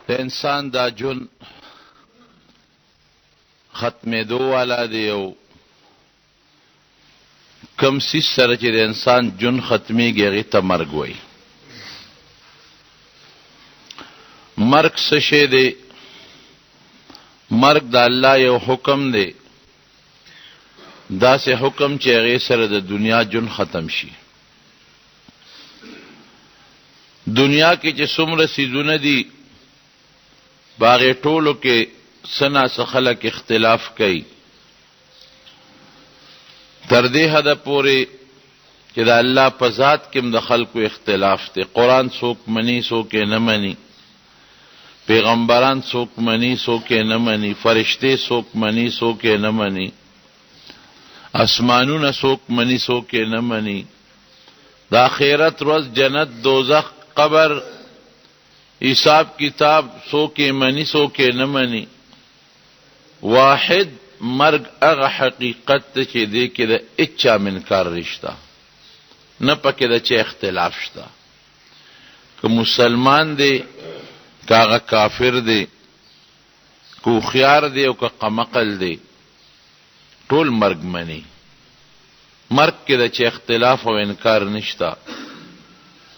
د انسان دا جون ختمېدو والا دی او کم سیس سره چې د انسان جون ختمیږي هغې ته مرګ وایي. مرګ څه شی دی؟ مرګ د الله یو حکم دی، داسې حکم چې هغې سره د دنیا جون ختم شي. دنیا کې چې څومره څیزونه دي په هغې ټولو کې څه ناڅه خلک اختلاف کوي، تر دې حده پورې چې د الله په ذات کې هم د خلکو اختلاف دی. قرآن څوک مني څوک یې نه مني، پیغمبران څوک مني څوک یې نه مني، فرشتې څوک مني څوک یې نه مني، اسمانونه څوک مني څوک یې نه مني، د آخرت ورځ، جنت، دوزخ، قبر، حساب کتاب څوک یې مني څوک یې نه مني. واحد مرګ هغه حقیقت ته چې دی کې د هیچا منکار رشته نه، پکې د چا اختلاف شته، که مسلمان دی که هغه کافر دی، که هوښیار دی او که قمقل دی، ټول مرګ مني. مرګ کې د چا اختلاف او انکار نشته.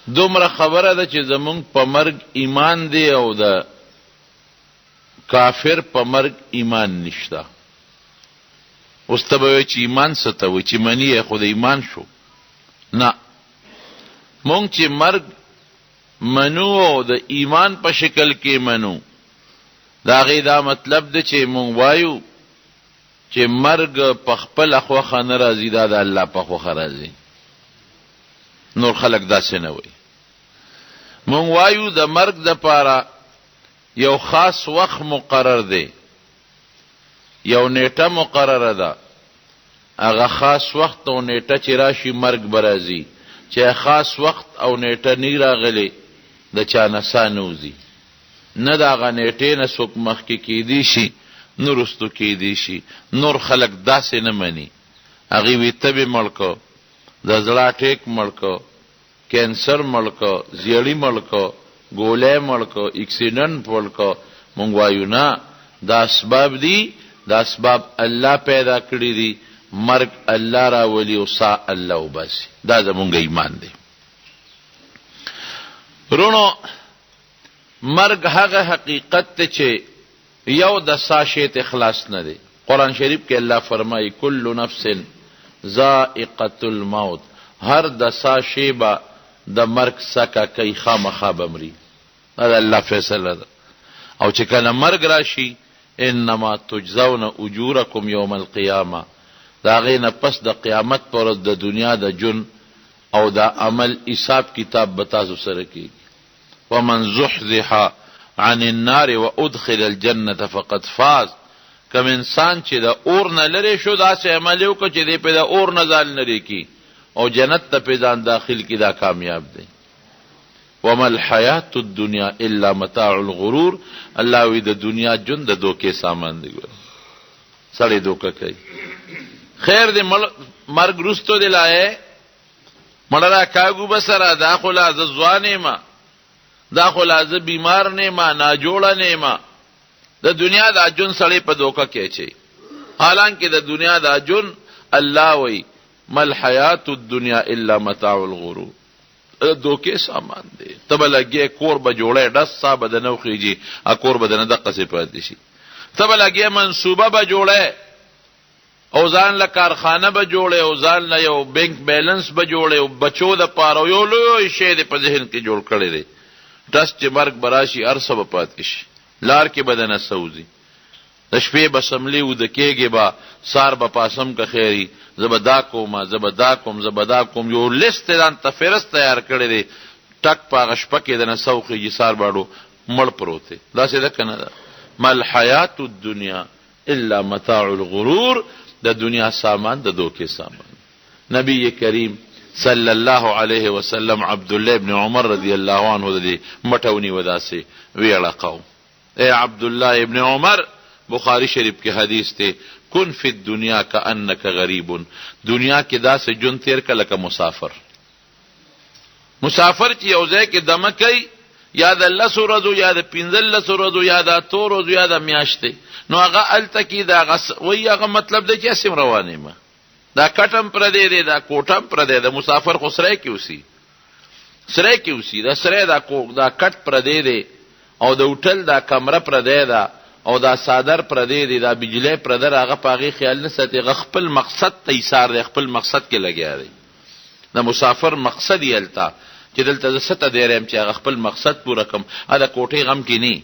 دومره خبره ده چې زمونږ په مرګ ایمان دی او د کافر په مرګ ایمان نشته. اوس ته به وایې چې ایمان څه ته وایي، چې مني یې خو د ایمان شو. نه، مونږ چې مرګ منو او د ایمان په شکل کې منو، د هغې دا مطلب دی چې مونږ وایو چې مرګ په خپله خوښه نه راځي، دا د الله په خوښه راځي. نور خلک داسې نه وایي. مونږ وایو د مرګ دپاره یو خاص وخت مقرر دی، یو نیټه مقرره ده. هغه خاص وخت او نیټه چې راشي مرګ به راځي، چې خاص وخت او نیټه نه راغلی د چا نسا نه وځي، نه د هغه نیټې نه څوک مخکې کیدی شي نه رستو کیدی شي. نور خلک داسې نه مني. هغې وي تبې مړ کو، د زړه اټیک مړ کو، کینسر مړ کو، زیړي مړ کو، ګولی مړ کو، اکسیډنټ مړ کو. مونږ وایو نه، دا اسباب دي، دا اسباب الله پیدا کړي دي. مرګ الله راولي او سا الله وباسي. دا زمونږ ایمان دی. رونو، مرګ هغه حقیقت ته چې یو د سا شی ته خلاص نه دی. قرآن شریف کې الله فرمایي کل نفس ذائقة الموت، هر د سا شی به د مرګ سکه کوي، خامخا به مري. دا د الله فیصله ده. او چې کله مرګ راشي انما تجزون اجورکم یوم القیامه، د هغې نه پس د قیامت په ورځ د دنیا د جون او د عمل حساب کتاب به تاسو سره کېږي. ومن زحزح عن النار وادخل الجنة فقد فاز. کم انسان چې د اور نه لرې شو، داسې عمل یې وکړه چې دی پې د اور نه ځان لرې کړي او جنت ته پې ځان داخل کړي، دا کامیاب دی. وما الحیات الدنیا الا متاع الغرور. الله وی د دنیا جون د دوکې سامان دی. سړی دوکه کوي. خیر دی مرګ رستو دی لایې مړه را کاږو به سره، دا خو لا زه ځوان یمه، دا خو لا زه بیمار نه یمه، ناجوړه نه یمه. د دنیا دا جون سړی په دوکه کې اچوي. حالانکه د دنیا دا جون الله وی ما الحیات الدنیا الا متاع الغرور، دوکې سامان دی. ته به لګې کور به جوړی، ډس سا به د نو خیږي، کور به د نه دقسې پاتې شي. ته به لګې منصوبه به جوړی او ځان له کارخانه به جوړی او ځان له یو بینک بیلنس به جوړی او بچو د پاره یو لوی شی دی په ذهن کې جوړ کړی دی. ټس چې مرګ به راشي هر څه به پاتې شي، لار کې به د نه څه وځي. د شپې به سملي وده کېږي، به سار به پاسم که خیري، زه به دا کوم، زه به دا کوم، زه به دا کوم. یو لیست ځان ته فهرست تیار کړی دی. ټک په هغه شپه کې د نه څه وخېږي، سار باړو مړ پروت دی. داسې ده که نه ده؟ ما الحیات الدنیا الا متاع الغرور. د دنیا سامان د دوکې سامان. نبی کریم صلی الله علیه وسلم عبدالله ابن عمر رضی الله عنه د دې مټونی وداسې ویړه قوم. اے عبدالله ابن عمر، بخاری شریف کې حدیث ته، کن فی الدنیا کأنک غریب. دنیا کې داسې جون تیر که لکه مسافر. مسافر چې یو ځای کې دمه کوي، یا د 10 ورځو یا د 15 ورځو یا د 8 ورځو یا د میاشتې، نو هغه الته کې دا وایي هغه مطلب دی چې اسیم روانې ما دا کټم پر دی دا کوټم پر دی، د مسافر خو سره کې اوسي دا سره دا کټ پر دی او د هوټل دا کمره پر دی دا او دا صادر پر دی دا بجلی پر در هغه پاغي خیال نه ساتي، خپل مقصد ته ایثار دی، خپل مقصد کې لګیا دی. د مسافر مقصد یې التا چې دلته ست دیرم چې هغه خپل مقصد پوره کم، دا کوټي غم کې نه،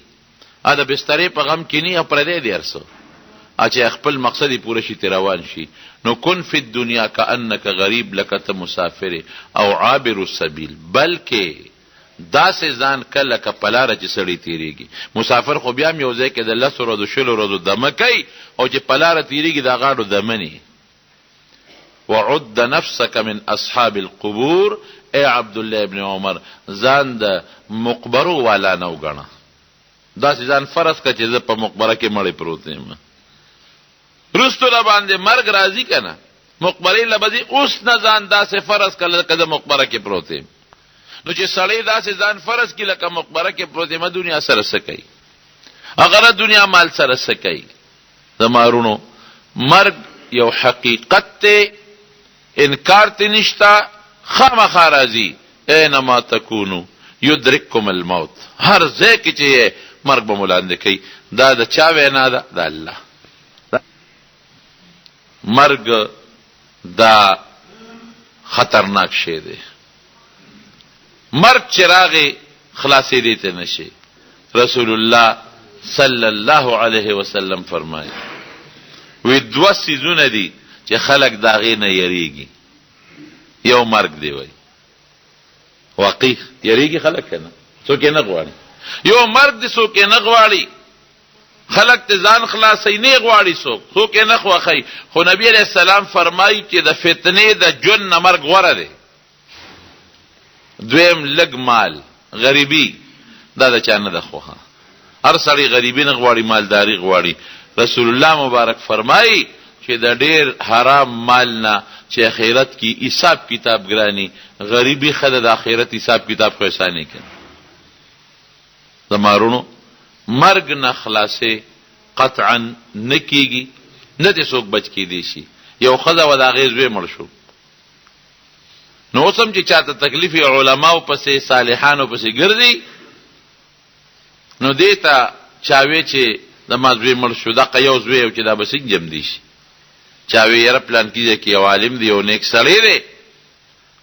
دا بسترې په غم کې نه، پر دی درسو چې خپل مقصد پوره شي روان شي. نو کن فی الدنیا کأنک غریب لکه مسافر او عابر السبیل، بلکې دا سه ځان کله کپلاره چې سړی تیریږي. مسافر خو بیا یو ځای کې د 10 ورځو 20 ورځو دمه کوي او چې پلاره تیریږي دا غاړو دمنی. وعد نفسك من اصحاب القبور، اے عبد الله ابن عمر ځان د مقبرو والا نو غنا، دا سه ځان فرض کړه چې په مقبره کې مړی پروت یم، رستو را باندې مرګ راضی کنه مقبره لبدی اوس نه ځان دا سه فرض کړه کده مقبره کې پروت یم. نو چې سړی دا سه ځان فرض کی لکه مقبره کې پروت یم، دنیا سره سکی اگر دنیا مال سره سکی. زمارونو مرګ یو حقیقت ته، انکار ته نشتا، خامخا راضی. اینما تکونو یدرککم الموت، هر ځای کې چې مرګ به ملاندې کوي. دا د چا وینا ده؟ د الله. مرګ دا خطرناک شی دی، مرګ چراغ خلاصې دیتے نشي. رسول الله صلی الله علیه وسلم فرمایي وی 2 سيزونه دي چې خلق داغې نه یریږي. یو مرګ دی، وای واقعي یریږي خلق کنه، څوک نه غواړي. یو مرګ دی څوک نه غواړي، خلق ته ځان خلاصي نه غواړي، څوک نه خوخی. خو نبی علیہ السلام فرمایي چې د فتنې د جن نه مرګ غوړه دی. دویم لګ مال، غریبی دا د چانه د خوخه، هر سړی غریبی نه غواړي، مالداری غواړي. رسول الله مبارک فرمایي چې د ډیر حرام مال نه چې آخرت کې حساب کتاب ګرانی، غریبی خدای د آخرت حساب کتاب خو اسانه کوي. زمارونو مرګ نه خلاصې قطعا نکیږي، نه دې څوک بچ کی دی شي. یو خدای ودا غیزوی مړ شو، نو سم چې چاته تکلیف علماء پسې صالحانو پسې ګرځي، نو دیتا چاوي چې د مازوی مړ شو دا یو زوی او چې دا بس جم دي شي. چاوي یې پلان کیږي کې یو عالم دی او نیک سړی دی،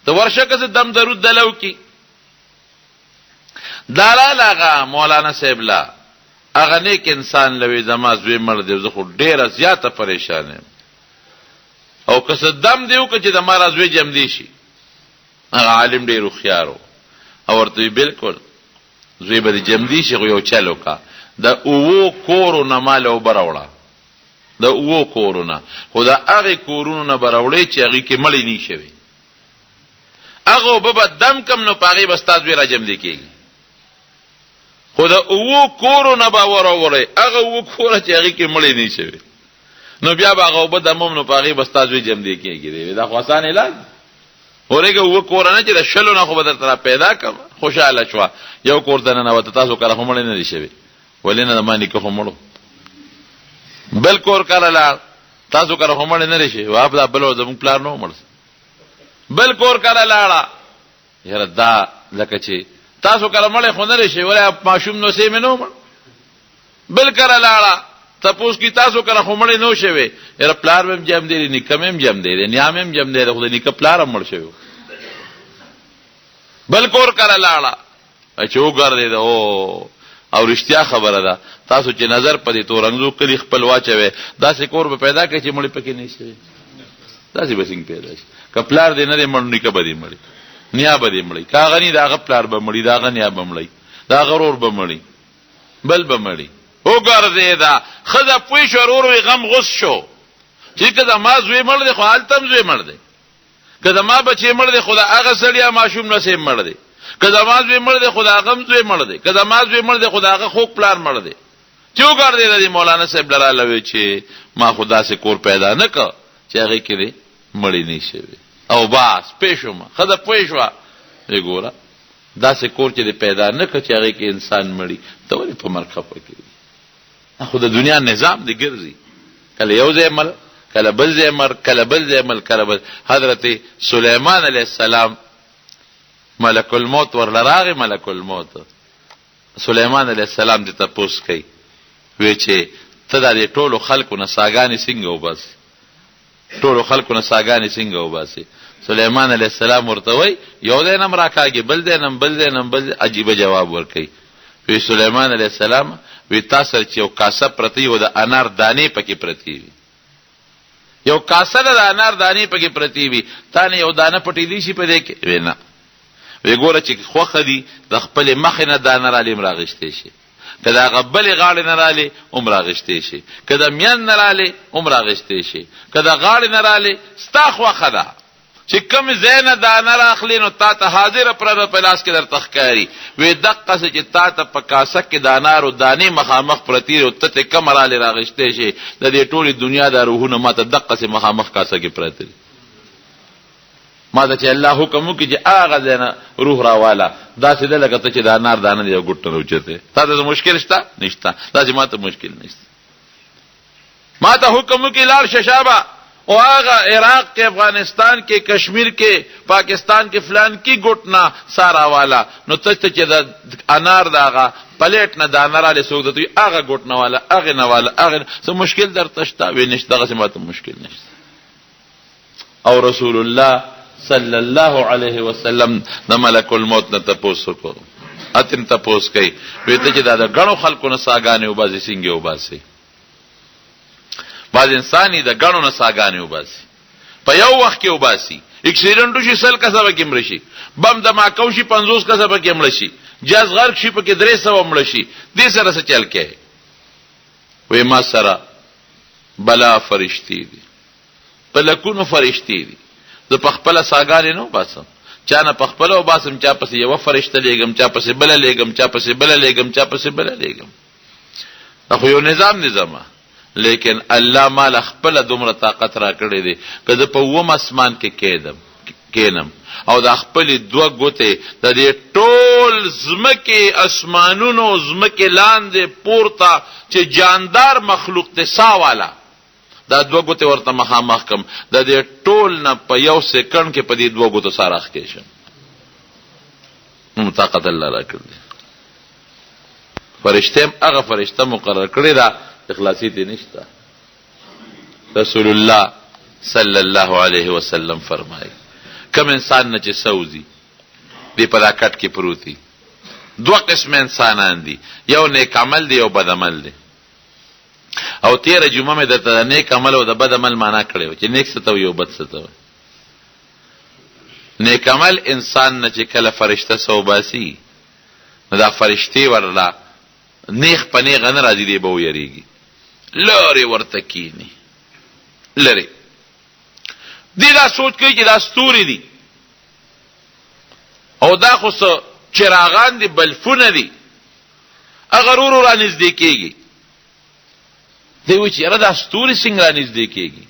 ته ورشه که دم درود دلو کی دلال هغه مولانا صاحب لا هغه نیک انسان لوي زما زوی مړ دی، زه خو ډیره زیاته پریشان یم. او که دم دیو که چې د ما زوی جم دی شي، هغه عالم ډیر خيارو او ورته بالکل زوی به جم دی شي. یو چلو کا د او کورو نه مال او براوړه، د او کورو نه، خو دا هغه کورونو نه براوړې چې هغه کې مړی نه شي، هغه به دم کم نو پاغي بستاد وی را جم دی کیږي. خو دا او کورو نه باور هغه او کور چې هغه کې مړی نه شي، نو بیا هغه به دمم نو پاغي بستاد وی جم دی کیږي. دا خاصان علاج اورګه و کور نه چې د شلو نه خو به تر پیدا کم خوشاله شو. یو کور دنه نه وته تاسو کړه هم نه دي شوی، ولینه د مانی کو همړو بل کور کړه لا تاسو کړه هم نه لري شي. واب دا بل زمون پلان نو مړ بل کور کړه لاړه یره دا لکه چې تاسو کړه مړ خو نه لري شي، ولا ماشوم نو سي منو مړ بل کړه لاړه تاسو کی تاسو کړه هم نو شوی، یره پلار مم جام دی نه کمم جام دی نه مم جام دی خو نه ک پلار مړ شوی. بل کور کړه لاړه اچو ګر دی او رښتیا خبره ده. تاسو چې نظر پدې تورنګو کلی خپل واچوي دا سې کور به پیدا کړي چې مړی پکې نه شي، دا سې بسنګ پیدا شي. کپلار دې نه مړ نه کبدي مړی نیا به مړی کاغنی دا غپلار به مړی دا غنیا به مړی دا غرور به مړی بل به مړی. وګرځي دا خزه پوي شرور وي غم غوس شو چې کله ما زوی مړ دی خو حالتم زوی مړ دی، کله ما بچي مړ دی خدا هغه سړیا ماشوم نصیب مړ دی، کله ما زوی مړ دی خدا غم زوی مړ دی، کله ما زوی مړ دی خدا هغه خوک پلان مړ دی. چې وګرځي د مولانا صاحب لراله چې ما خدا سے کور پیدا نه ک چې هغه کې مړی نه شي او باس پېښوم خدا پوي شو. وګوره داسې کور چې پیدا نه کړ چې هغې کې انسان مړي ته ولې په مرګ خفه کېږي؟ خو د دنیا نظام دی ګرځي، کله یو ځای مړ، کله بل ځای مړ، کله بل ځای مړ، کله بل. حضرت سلیمان علیه السلام ملک الموت ورله راغی. ملک الموت سلیمان علیه السلام دې تپوس کوي، وی چې ته دا دې ټولو خلکو نه ساګانې څنګه وباسې؟ ټولو خلکو نه ساګانې څنګه وباسې؟ سلیمان علیه السلام ورته وی یو ځای نه م راکاږي، بل ځای نه بل ځای نه بل. عجیبه جواب ورکوي. وی سلیمان علیه السلام وی تا سره چې یو کاسه پرتی و د انار دانې پکې پرتی وي، یو کاسه د انار دانې پکې پرتی وي، تا نه یو دانه پټېدی شي په دې کې؟ وی نه. وی ګوره چې خوښه دي د خپلې مخې نه دانه رالې هم راغشتی شي، که د هغه بلې غاړې نه رالې هم راغشتی شي، که د میان نه رالې هم راغشتی شي، که د غاړې نه رالې ستا خوښه ده. چې کوم ځای نه دانه راخلې نو تا ته حاضره پرده په لاس کې درته ښکاري. وی دقسې چې تا ته په کاسه کې د انارو دانې مخامخ پرتې وي او ته ترې کومه رالې راغشتی شي، د دې ټولې دنیا دا روحونه ما ته دقسې مخامخ کاسه کې پرته دي. ما ته چې الله حکم وکړي چې هغه ځای نه روح راواله، داسې ده لکه ته چې د انار دانه د یو ګوټ نه راوچتې. تا ته مشکل شته؟ نشته. داسې ما ته مشکل نشته. ما ته حکم وکړي لاړ شه شابه او هغه عراق کې، افغانستان کې، کشمیر کې، پاکستان کې فلان کې ګوټ نه سارا والا، نو ته چې د انار د هغه پلیټ نه دانه رالې څوک درته وي هغه ګوټ نه والا، هغې نه والا، هغې څه مشکل درته شته؟ وی نشته. دغسې ما ته مشکل نشته. او رسول الله صلی الله علیه وسلم د ملک الموت نه تپوس وکړو. اتم تپوس کوي، وی ته چې دا د ګڼو خلکو نه ساګانې وباسې څنګه وباسې؟ بعض انسانی د ګڼو نه ساګانې وباسي، په یو وخت کې وباسي. اکسیډنټ وشي 100 کسه پکې مړه شي، بم دماکه وشي 50 کسه پکې مړه شي، جاز غرق شي پکې 300 مړه شي. دې سره څه چل کوي؟ وی ما سره بلا فرشتي دي، په لکونو فرشتي دي. زه په خپله ساګانې نه وباسم، چا نه په خپله وباسم، چا پسې یوه فرشته لیږم، چا پسې بله لیږم، چا پسې بله لیږم، چا پسې بله لیږم. دا خو یو نظام نظامه. لیکن الله مال خپل دومره طاقت را کړی دی که زه په اووم اسمان کې کینم او د خپل دوه ګوتې د دې ټول ځمکې اسمانونو ځمکې لاندې پورته چې جاندار مخلوق ته سا والا دا دوه ګوتې ورته مخامخ کم، د دې ټول نه په یو سکند کې په دې دوه ګوتو سره راخکې شم. نو طاقت الله را کړی. فرشته هم هغه فرشته مقرر کړې ده، اخلاصی تی نشتا. رسول الله صلی الله علیه وسلم فرمایي کم انسان نه چې سوزي دی په دا کټ کې پروتي، دوه قسم انسانان دي، یو نیک عمل دی، یو بد عمل دی. او تیره جمعه مې درته د نیک عمل او د بد عمل معنا کړی و چې نیک څه ته وي او بد څه ته وي. نیک عمل انسان نه چې کله فرشته څه وباسي نو دا فرشتې ورله نیغ په نیغه نه راځي، دی به ویریږي، لرې ورته کیني، لرې. دی دا سوچ کوي چې دا ستوري دي او دا خو څه چراغان دي، بلفونه دي، هغه ورو ورو رانږدې کېږي. دی وایي چې یاره دا ستوري څنګه رانږدې کېږي؟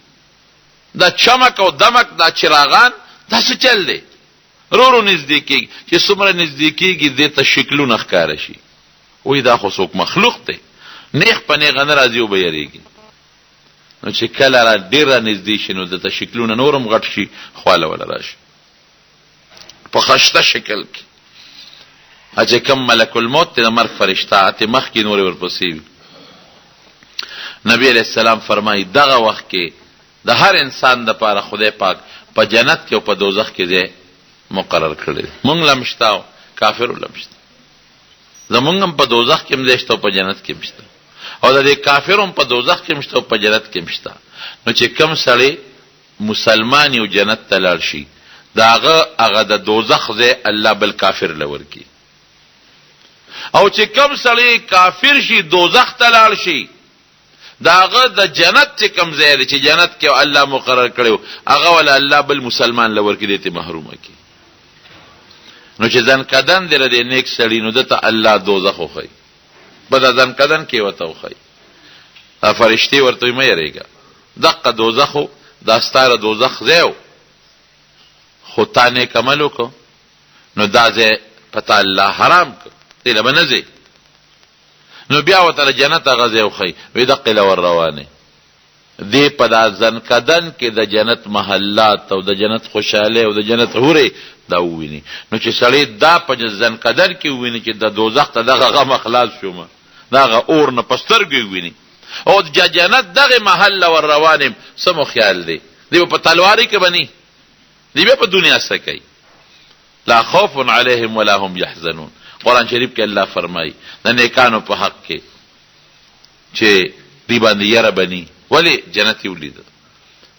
دا چمک او دمک، دا چراغان، دا څه چل دی؟ ورو ورو نږدې کېږي. چې څومره نږدې کېږي دې ته شکلونه ښکاره شي. وایي دا خو څوک مخلوق دی، نیغ په نیغه نه راځي او به یریږي. نو چې کله را ډېر را نږدې شي نو دته شکلونه نورم غټ شي، خواله وله راشي په خشته شکل کې. چې کوم ملک الموت ته د مرګ فرشته ته مخکې نورې ورپسې وي. نبی علیہ السلام فرمایي دغه وخت کې د هر انسان دپاره خدای پاک په جنت کې او په دوزخ کې ځای مقرر کړی دی. مونږ له هم شته او کافرو له هم شته. زمونږ هم په دوزخ کې هم ځای شته او په جنت کې هم شته، او د دې کافرو هم په دوزخ کې هم شته او په جنت کې هم شته. نو چې کوم سړی مسلمان یو جنت ته لاړ شي، د هغه د دوزخ ځای الله بل کافر له ورکي. او چې کوم سړی کافر شي دوزخ ته لاړ شي، د هغه د جنت چې کوم ځای دی چې جنت کې الله مقرر کړی هغه ولا الله بل مسلمان له ورکي، دې ته محرومه کړي. نو چې ځان کدن دی د نیک سړي نو دته الله دوزخ وښیي، بد ځان کدن کې ورته وښیي. فرشتې ورته وایي مه یېرېږه، دقه دوزخو دا ستاره دوزخ ځای و، خو تا نیک عمل وکړو نو دا ځای پتا الله حرام کړ دې له بنځي نو بیا وته جنت غزه او خي وې دقه لور روانه دې په دا ځن کدن کې د جنت محلات او د جنت خوشاله او د جنت حوري دا وویني نو چې سړی دا په ځن کدن کې وویني چې د دوزخ ته دغه غم خلاص شوم دغه اور نه پسترګي وویني او د جنت دغه محل ور روانم سمو خیال دی دی په تلواري کې بني دی په دنیا سره کوي لا خوف عليهم ولا هم يحزنون قرآن شریف کې الله فرمایي د نیکانو په حق کې چې دی باندې یره بني ولی جنت یولید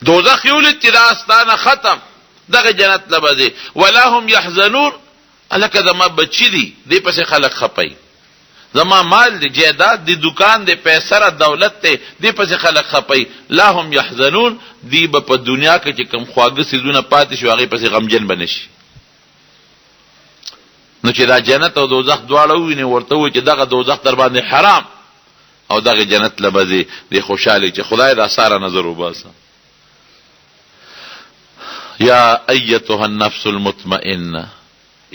دوزخ یولید چې دا استانه ختم دغه جنت لبځي ولا هم يحزنون الکه زما بچی دی دی پس خلق خپي زما مال دی جیداد دی دکان دی پیسره دولت ته دی پس خلق خپي لا هم يحزنون دی په دنیا کې چې کم خواږه سيزونه پاتې شو هغه پس غمجن بنشي نو چې دا جنت او دوزخ دواړه ویني ورته و چې دغه دوزخ در باندې حرام او دغه جنت لبځي دی خوشاله چې خدای دا ساره نظر وباسه یا ایتها النفس المطمئنه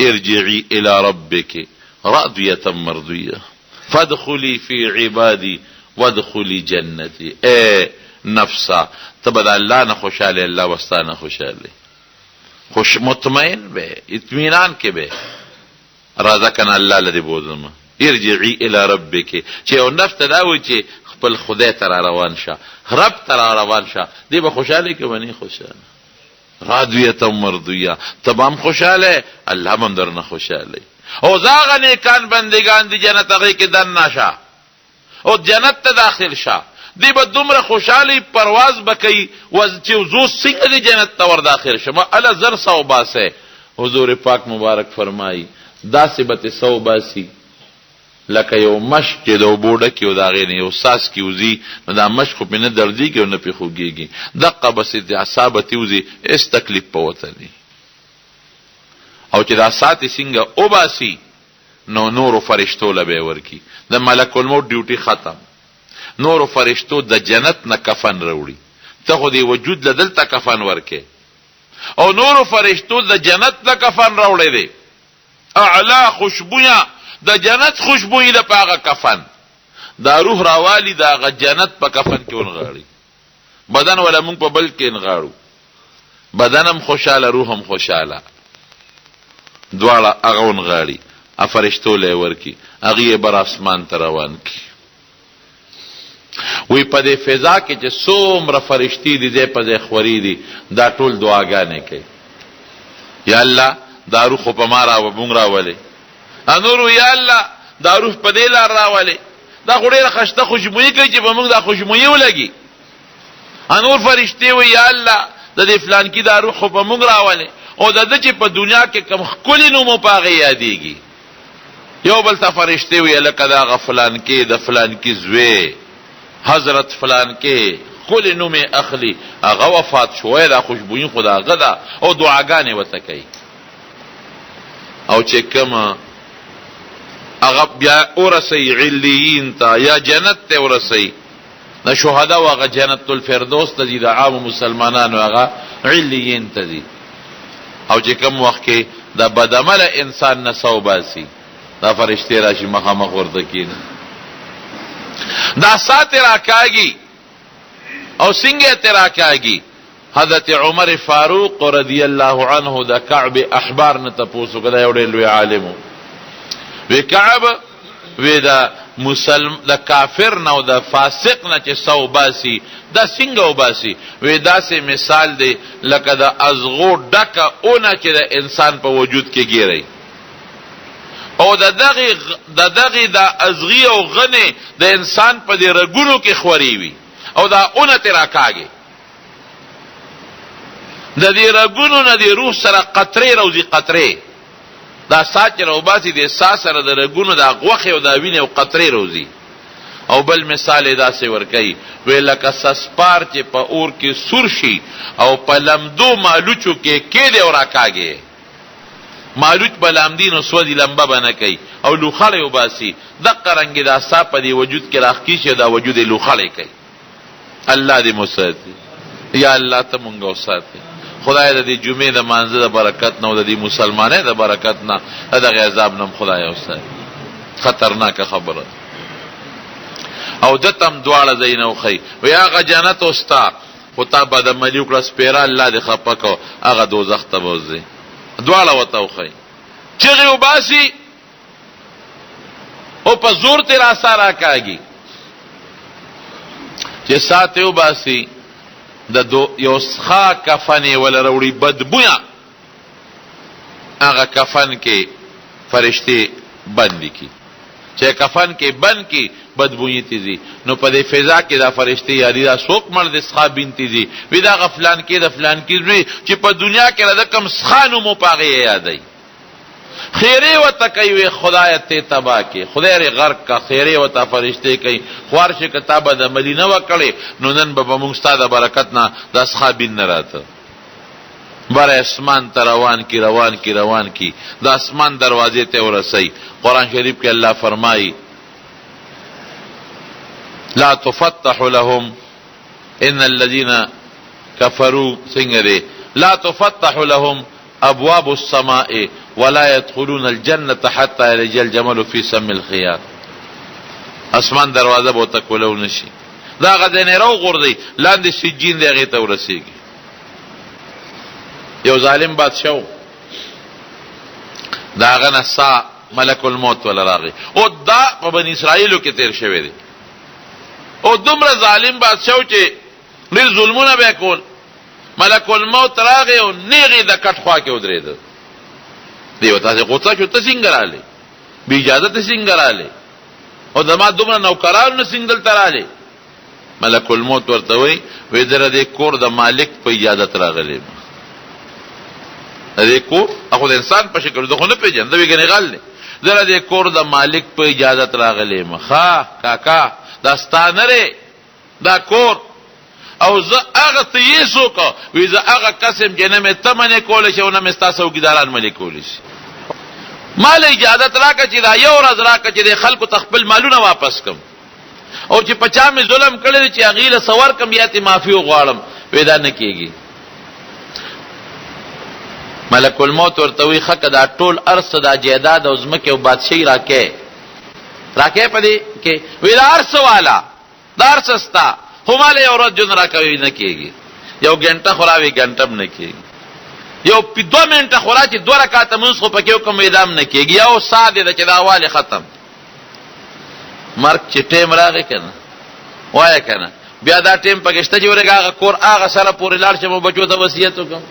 ارجعي الى ربك راضيه مرضيه فادخلي في عبادي وادخلي جنتي اے نفسا تبدا الله نه خوشاله الله واستانه خوشاله خوش مطمئن به اطمینان کې به رازقنا الله لدی بوزم ارجعي الى ربك چې او نفس دا و چې خپل خدای تر روان شه رب تر روان شه دی به خوشاله کې ونی خوشاله راضیه مرضیه تمام خوشاله الله هم درنه خوشاله او زاغه نیکان بندگان دی جنت هغه کې دن نشه او جنت ته داخل شه دی به دومره خوشاله پرواز بکئی و چې زو څنګه دی جنت ته ور داخل شمه الا زر سو باسه حضور پاک مبارک فرمایي دا سبت سو باسی لکه یو مشک چې د وبوډه کې او دا غینه یو ساس کې وزي نو دا مشک په نه درځي کې او نه پیخوږي دقه بس د اعصابتي وزي اس تکلیف پوتلی او چې دا ساتي څنګه او باسی نو نور فرشتو لبه ورکی د ملک الموت ډیوټي ختم نور فرشتو د جنت نه کفن وروړي ته خو دی وجود لدلته کفن ورکه او نور فرشتو د جنت نه کفن راوړي دي اعلی خوشبویا د جنت خوشبوئی د پاغه کفن دا روح راوالی دا جنت په کفن کې ونغاړي بدن ولا مونږ په بل کې نغاړو بدنم خوشاله روحم خوشاله دواړه هغه ونغاړي افرشتو له ورکی هغه بر اسمان ته روان کی وی په دې فضا کې چې څومره فرشتي دي دې په ځای خوري دي دا ټول دعاګانې کوي یا الله دا روح په ما را و مونږ راولې انورو یا الله دا روح په دې لار راولې دا غوړې خشته خوشبوئی کوي چې په موږ دا خوشبوئی ولګي انور فرشتي وی یا الله د دې فلان کې دا روح په موږ راولې او د چې په دنیا کې کم خپل نومو پاغه یادېږي یو بل ته فرشتي وی لکه دا غفلان کې د فلان کې زوی حضرت فلان کې خپل نوم اخلي هغه وفات شوی دا خوشبوئی خدا غدا او دعاګانې وته کوي او چې کما هغه بیا ورسی علیین تا یا جنت ته ورسی د شهدا واغه جنت الفردوس ته دي د عام مسلمانانو هغه علیین ته دي او چې کوم وخت کې د بدعمل انسان نه صوباسي دا فرشتي راشي مخامخ ورته کین دا ساتره کاږي او څنګه ترا کاږي حضرت عمر فاروق رضی الله عنه د کعب احبار نه تاسو کله یو ډېر لوی عالم وی کعب وی دا مسلم د کافر نه او د فاسق نه چې سو باسي دا څنګه وباسي وی دا سه مثال دی لکه د ازغو ډکه اونه چې د انسان په وجود کې ګیری او د دغه د ازغي او غنه د انسان په دې رګونو کې خوري وي او دا اونه ترا کاږي د دې رګونو نه د روح سره قطرې روزي قطرې دا ساچره او باسي د سا سره د رګونو د غوخه او د وینې او قطرې روزي او بل مثال دا سي ور کوي ویلکه سسپار چې په اور کې سور شي او په لمدو مالوچو کې دې ورا کاږي مالوچ بلامدین او سودی لمبه بنه کوي او لوخړې او باسي د قرنګ دا سا په دې وجود کې راخکی شه دا وجود لوخړې کوي الله دې مساتي یا الله ته مونږ وساتي خدای د دې جمعې د مانځه د برکت نه او د دې مسلمانۍ د برکت نه دغه عذاب نه خدای اوسه. خطرناک خبره. او دتم دواړه زینو خی و هغه جنت اوستا خو تا بد عملی وکړه سپیره الله دې خفه کو هغه دوزخ ته وځي. دواړه وته وخی چغې وباسي او په زور تیر اثر راکاږي چې ساته وباسي د یو ښه کفن ولا وروړي بدبویا هغه کفن کې فرشتي بند کی چې کفن کې بند کی بدبوئی تیزی نو په دې فضا کې دا فرشتي یاري دا څوک مرد ښه بنتي دي وی دا غفلان کې د فلان کې وی چې په دنیا کې رقم ښانو مو پاغه یادای خیره وته کوي خدای ته تبا کې خدای ری غرق کا خیره وته فرشتي کوي خوارش کتابه د مدینه وکړي نو نن به موږ ستاسو برکت نه د اصحابین نه راته بر اسمان ته روان کی د اسمان دروازې ته ورسي. قرآن شریف کې الله فرمایي لا تفتح لهم ان الذين كفروا سنگره لا تفتح لهم ابواب السماء ولا يدخلون الجنه حتى يلج الجمل في سم الخياط. اسمان دروازه به تکولو نشي دا غدنه رو غردي لاندې سجین دغه ته ورسیږي. یو ظالم بادشاہ دا غنه سا ملک الموت ولا راغی او دا په بنی اسرائیلو کې تیر شوی دی او دومره ظالم بادشاہ چې ډیر ظلمونه به کول ملک الموت راغی او نیغه د کټ خوا کې ودرېد دیو تاسو غوڅه شو ته څنګه رااله بی اجازه ته څنګه رااله او دما دومره نوکرانو څنګه تراله ملک الموت ورته وی دره د کور د مالک په اجازه راغلی دې کور هغه د انسان په شکل دغه نه پیژند وی غنی غل دره د کور د مالک په اجازه راغلی مخه کاکا داستانره دا کور او زه هغه ته یې سوکا وی زه هغه قسم جنمه تمنه کول شي او نه مستاسو ګداران ملي کول شي مال اجازه راکړه چې دا یو ورځ راکړه چې د خلکو تخپل مالونه واپس کم او چې پچا می ظلم کړی چې اغیله سوار کم یا ته معافي وغواړم پیدا نه کیږي. ملک الموت ورته وی خکه دا ټول ارث دا جیداد او زمکه او بادشاہي راکې پدې کې وی دا ارث والا دا ارث استا هماله یو ورځ جن راکوي نه کیږي یو غنټه خوراوي غنټم نه کیږي یو په 2 منټه خورا چې 2 رکعات منځ خو پکې کوم اعدام نه کیږي یو ساده د چې دا واله ختم مرګ چې ټیم راغی کنه وای کنه بیا دا ټیم پکشته چې ورګه کور هغه سره پورې لاړ چې مو بچو ته وصیت وکم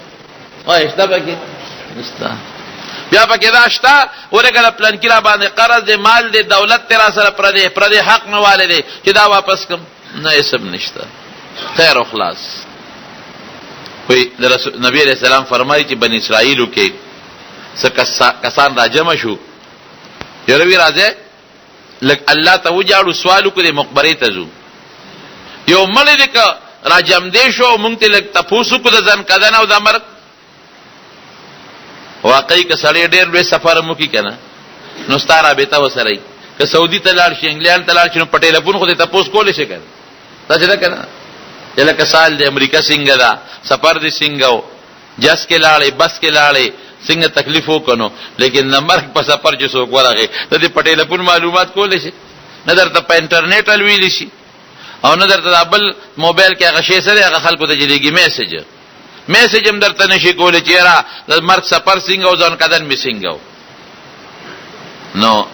وای شته پکې نشته بیا پکې دا شته ورګه پلان کې را باندې قرض دی مال دی دولت تیرا سره پر دې حق نه والي چې دا واپس کم نه اسم نشته خیر او خلاص. وی نبی علیہ السلام فرمایي چې بنی اسرائیلو کې کسان را جمع شو یروي راځي لکه الله ته وجاړو سوالو کې مقبره ته ځو یو مړ دې کا را جمع دې شو مونږ ته لک تاسو کو د ځن کدن او د امر واقعي که سړی ډېر لوی سفر مو کی کنه نو ستاره به تا وسرای که سعودي ته لاړ شي انګلند ته لاړ شي نو پټېل پون خو ته تاسو کولې شي کنه تاسو دا کنه لکه سال د امریکا څنګه دا سفر دې څنګه جس کې لاړې بس کې لاړې څنګه تکلیف وکړو لیکن نمبر په سفر چې څوک ورغه ته دې پټېل پون معلومات کولې شي نه درته په انټرنیټ الویل شي او نه درته بل موبایل کې هغه شی سره هغه خلکو ته جلیږي میسج هم درته نشي کولای چې را د مرګ سفر څنګه او ځان کدن می څنګه نو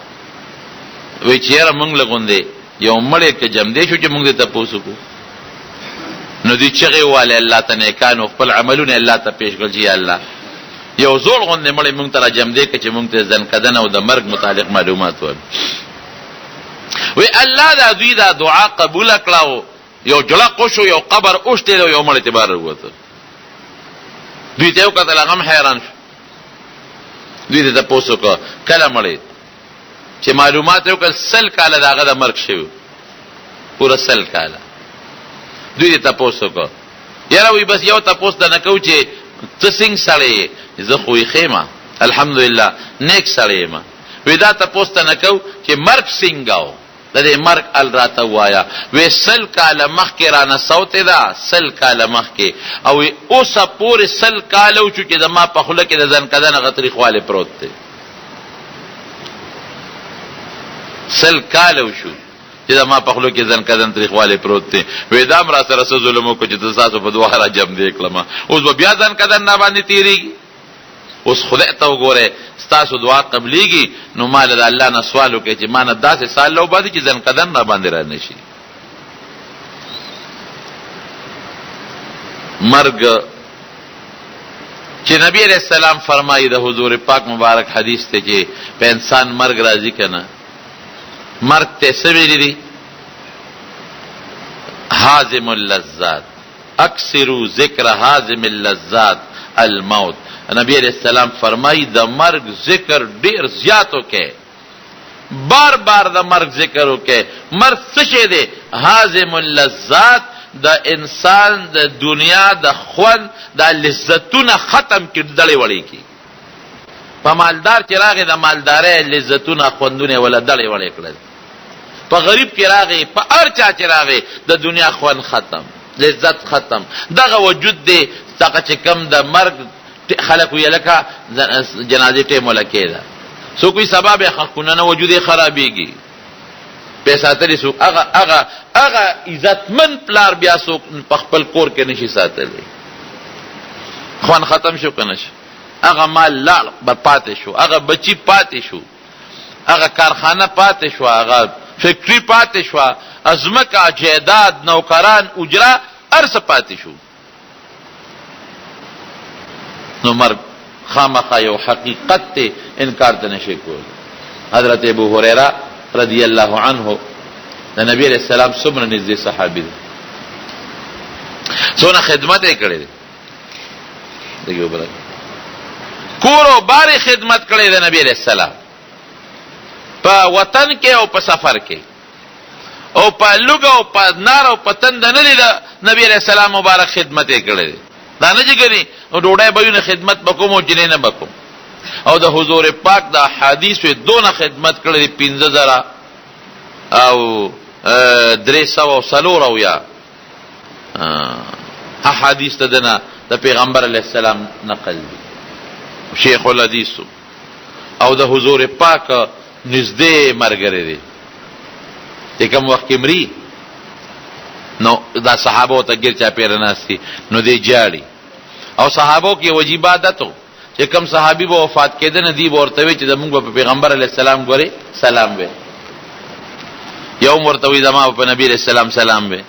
وی چیرې مونږ لګوندې یو مړې کې جمع دي شو چې مونږ ته پوسو کو نو دې چغې والے الله ته نه کانو خپل عملونه الله ته پیش کړي یا الله یو زول غوندې مړې مونږ ته جمع دي چې مونږ ته ځن کدن او د مرګ متعلق معلومات ور وی الله دا دوی دا دعا قبول کړاو یو جلا قشو یو قبر اوشته یو مړ ته بار وته دوی ته وکړه هغه حیران شو دوی ته پوسو کو کله مړې چې معلومات یو کل سل کاله داغه د مرګ شوی پورا سل کاله دوی ته پوسو کو یاره وی بس یو تاسو ته نه کو چې تسنګ سړی زه خوې خېما الحمدلله نیک سړی ما وی دا تاسو ته نه کو چې مرګ څنګه د دې مرګ ال راته وایا وې سل کاله مخکې رانه صوت ده سل کاله مخکې او اوسه پورې سل کاله وشو چې د ما په خوله کې د ځنکدن هغه تریخوالی پروت دی سل کاله وشو چې د ما په خوله کې ځنکدن تریخوالی پروت دی وې دا هم را سره څه ظلم وکړو چې د ستاسو په دعا را جمع دی کړم اوس به بیا ځنکدن را باندې تېرېږي اوس خدای ته وګوره ستاسو دعا قبلیږي نو ما له د الله نه سوال وکړئ چې ما نه داسې سال له وباسي چې ځنکدن را باندې را نه شي مرګ چې نبی علیہ السلام فرمایي د حضور پاک مبارک حدیث ته چې په انسان مرګ راځي که نه مرګ ته څه ویلي دي حازم اللذات اکثروا ذکر حازم اللذات الموت نبی علیہ السلام فرمائی د مرگ ذکر ډیر زیاتو کې بار بار د مرگ ذکرو کې مرگ څه شی دی حازم اللذات د انسان د دنیا د خوند د لذتونه ختم کړي دړې وړې کی په مالدار چې راغی د مالدارۍ لذتونه خوندونه ولا دړې وړې کړل په غریب کې راغی په هر چا چې راغی د دنیا خوند ختم لذت ختم دغه وجود دی دغه چې کم د مرگ خلق وی لکه جنازه ټیم ولکه ده سو کوئی سبب حقونه نه وجود خرابېږي پیسې ترې سو هغه عزتمن پلار بیا سو په خپل کور کې نشي ساتلی خوان ختم شو کنه هغه مال لاړ بر پاتې شو هغه بچی پاتې شو هغه کارخانه پاتې شو هغه فیکټری پاتې شو ازمکه جیداد نوکران اجرا ارس پاتې شو نو مرگ خامخا یو حقیقت ته انکار ته نشي کول حضرت ابو هريره رضی الله عنه د نبی علیہ السلام څومره نږدې صحابي دی څونه خدمت یې کړې دغه وبره کور او باري خدمت کړې د نبی علیہ السلام په وطن کې او په سفر کې او په لوګ او په نار او په تند نه لید نبی علیہ السلام مبارک خدمت یې کړې دا نه جګري او ډوډۍ به نه خدمت وکوم او جنې نه وکوم او د حضور پاک د حدیث دونه خدمت کړې 15000 او 300 او یا حدیث ته دنا د پیغمبر علیه السلام نقل دی شیخ الحدیث او د حضور پاک نږدې مرګره دی چې کوم وخت کې مري نو دا صحابه ته ګر چا پیر ناسي نو دی جاړي او صحابو کې واجب عادتو چې کوم صحابي به وفات کېده نه دی ورته وی چې د موږ په پیغمبر علی السلام ګوري سلام وې یو مرتوی دما په نبی علیہ السلام سلام وې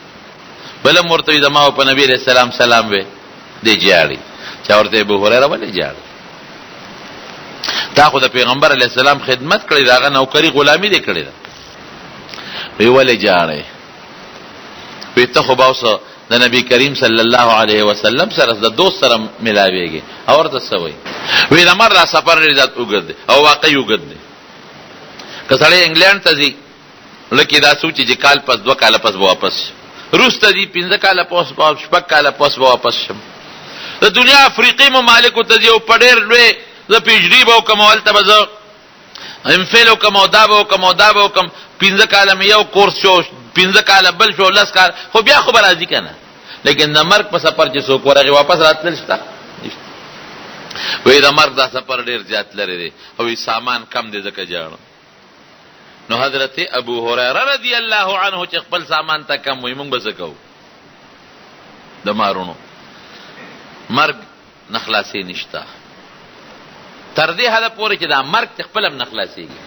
بل مرتوی دما په نبی علیہ السلام سلام وې دی جاړي چا ورته ابو هريره ولې جاړي تا خو د پیغمبر علی السلام خدمت کړی داغه نوکری غلامی دی کړی دا وی ولې جاړي په ته خو باوسه د نبی کریم صلی الله علیه وسلم سره د دوست سره ملاویږي او ورته سوي وی د مر سفر لري وګد او واقعي وګد کسړی انګلند ته ځي لکه دا سوچي چې کال پس 2 کال پس واپس روس ته ځي 15 کال پس 6 کال پس واپس شم د دنیا افریقي ممالک ته ځي او پډیر لوی د پیجری به کومول ته بزو امفلو کومو کوم 15 کال مې یو کورس شو 15 کال بل شو 10 کال خو بیا خبر راځي کنه لیکن د مرګ په سفر چې څوک ورغی واپس راتل شته وې د مرګ دا سفر ډیر زیات لري دی او سامان کم دی ځکه جاړو نو حضرت ابو هريره رضی الله عنه چې خپل سامان ته کم وي مونږ به څه کوو د مارونو مرګ نخلاصي نشته تر دې حد پورې چې دا مرګ خپل هم نخلاصيږي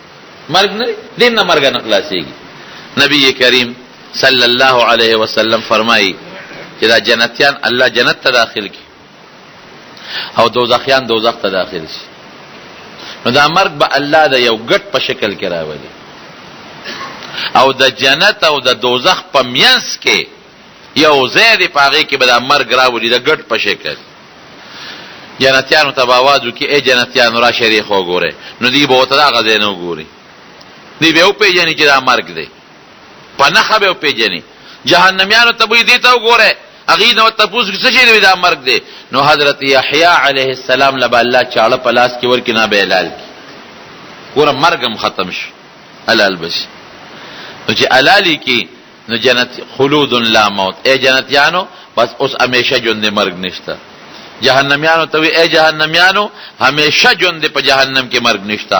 مرګ نه دین نه مرګ نخلاصيږي نبی کریم صلی الله علیه وسلم فرمایي چې دا جنتیان الله جنت ته داخل کی او دوزخیان دوزخ ته داخل شي نو دا مرګ به الله د یو ګټ په شکل کې راولي او د جنت او د دوزخ په میانس کې یو ځای دی پاغي کې به دا مرګ راولي د ګټ په شکل جنتیانو ته باوازو کې ای جنتیانو را شریخ وګوره نو دی به وته دا غځې نه وګوري دی به او پیژني چې دا مرګ دی په نخه به او پیژني جهنميانو ته به دې ته وګوره اغي نو تاسو څه شي دی دا مرګ دی نو حضرت یحیی علیه السلام لبا الله چاړه پلاس کې ورکې نه به اعلان کی ګوره مرګم ختم شي حلال بشي نو چې علالی کی نو جنت خلود لا موت، اے جنتیانو بس اوس همیشه ژوند مرګ نشته. جهنميانو ته اے جهنميانو همیشه ژوند په جهنم کې مرګ نشته.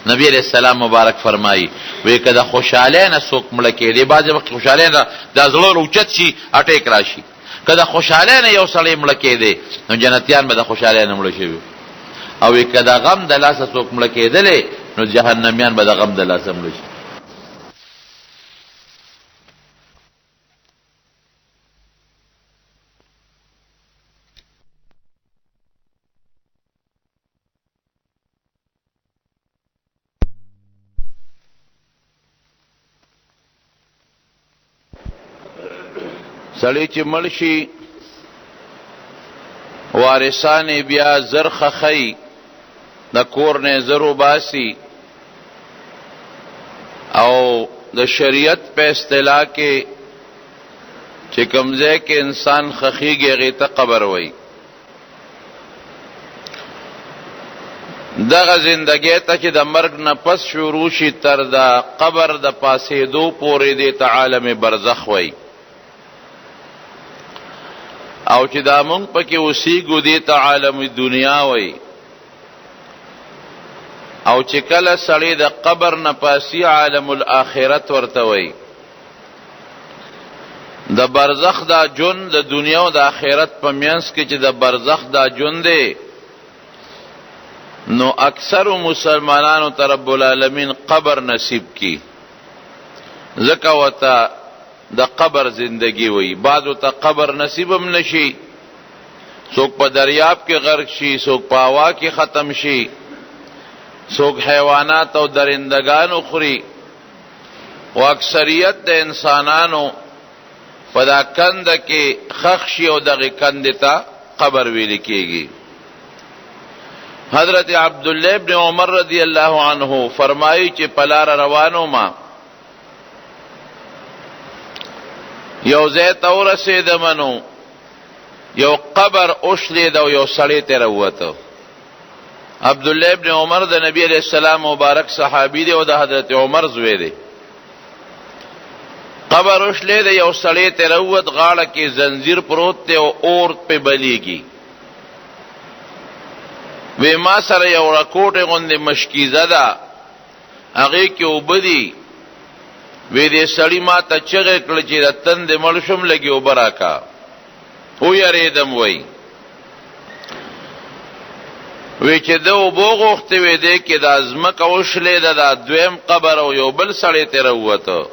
نبی علیہ السلام مبارک فرمایي وی کده خوشاله نه څوک مړ کېږي، بعضې وخت خوشاله نه د زړه اوچت شي اټیک راشي، کده خوشاله نه یو سړی مړ کېده نو جنتیان به د خوشاله نه مړ شي، او کده غم د لاسه څوک مړ کېدلې نو جهنميان به د غم د لاسه مړ شي. سړی چې مړ شي وارثان بیا زر خخی د کور نه زر وباسي، او د شریعت په اصطلاح کې چې کوم ځای کې انسان خخیږي هغې ته قبر وایي. دغه زندګۍ ته چې د مرګ نه پس شروع شي تر د قبر د پاسېدو پورې دې ته عالم برزخ وایي، او چې دا مونږ پکې اوسېږو دې ته عالم دنیا وایي، او چې کله سړی د قبر نه پاسي عالم الاخرت ورته وایي. د برزخ دا ژوند د دنیا او د آخرت په منځ کې چې د برزخ دا ژوند دی نو اکثر مسلمانانو ته رب العالمین قبر نصیب کی، ځکه ورته د قبر زندگی وی. بعضو ته قبر نصیبم نشي، څوک په دریاب کې غرق شي، څوک په هوا کې ختم شي، څوک حیوانات او درندگانو خوري، او اکثریت د انسانانو په دا کنده کې خښ شي او دغه کنده ته قبر ویل کېږي. حضرت عبدالله ابن عمر رضی اللہ عنہ فرمائی چې پلار روانو ما یو ځای ته ورسېدم نو یو قبر اوشلید او یو سړی ترې ووته. عبدالله ابن عمر د نبی علیہ السلام مبارک صحابی دی او د حضرت عمر زوی دی. قبر اوشلید یو سړی ترې ووت، غاړه کې زنجیر پروت دی او اور په بلیږي. وی ما سره یو رکوټه غوندې مشکیزه ده، هغې کې اوبه دي. وی دې سړي ما ته چغې کړه چې د تندې مړ شم، لږې اوبه راکا. ویرېدم وی چې ده اوبه غوښتې وې دې کې دا ځمکه وشلېده، دا دویم قبر او یو بل سړی ترې ووته.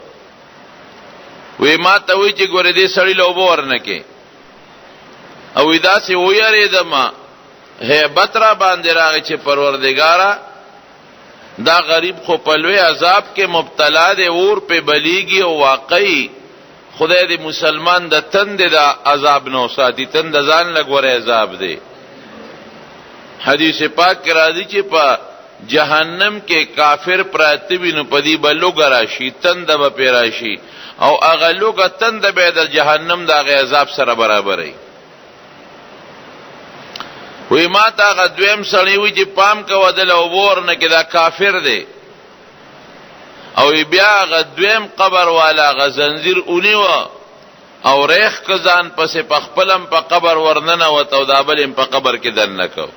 وی ما ته وی چې ګورې دې سړي له اوبه ورنکې، او وی داسې ویرېدم هیبت را باندې راغی چې پروردګاره دا غریب خو په لوی عذاب کې مبتلا دی، اور په بلیږي، او واقعي خدای دې مسلمان د تند د عذاب نو ساتي. تند ځان لګوره عذاب دی. حدیث پاک کې راځي چې په جهنم کې کافر پراته وي نو په دې به لوګه راشي، تند به پې راشي، او هغه لوګه تند به د جهنم د هغې عذاب سره برابروي. وی ما تا هغه دویم سړی وی چې پام کوه دله اوبه ورنکې دا کافر دی، او بیا هغه دویم قبر والا هغه زنځیر ونیوه او ریخ که ځان پسې په خپلم په قبر ورننوت او دا بل هم په قبر کې دننه کو.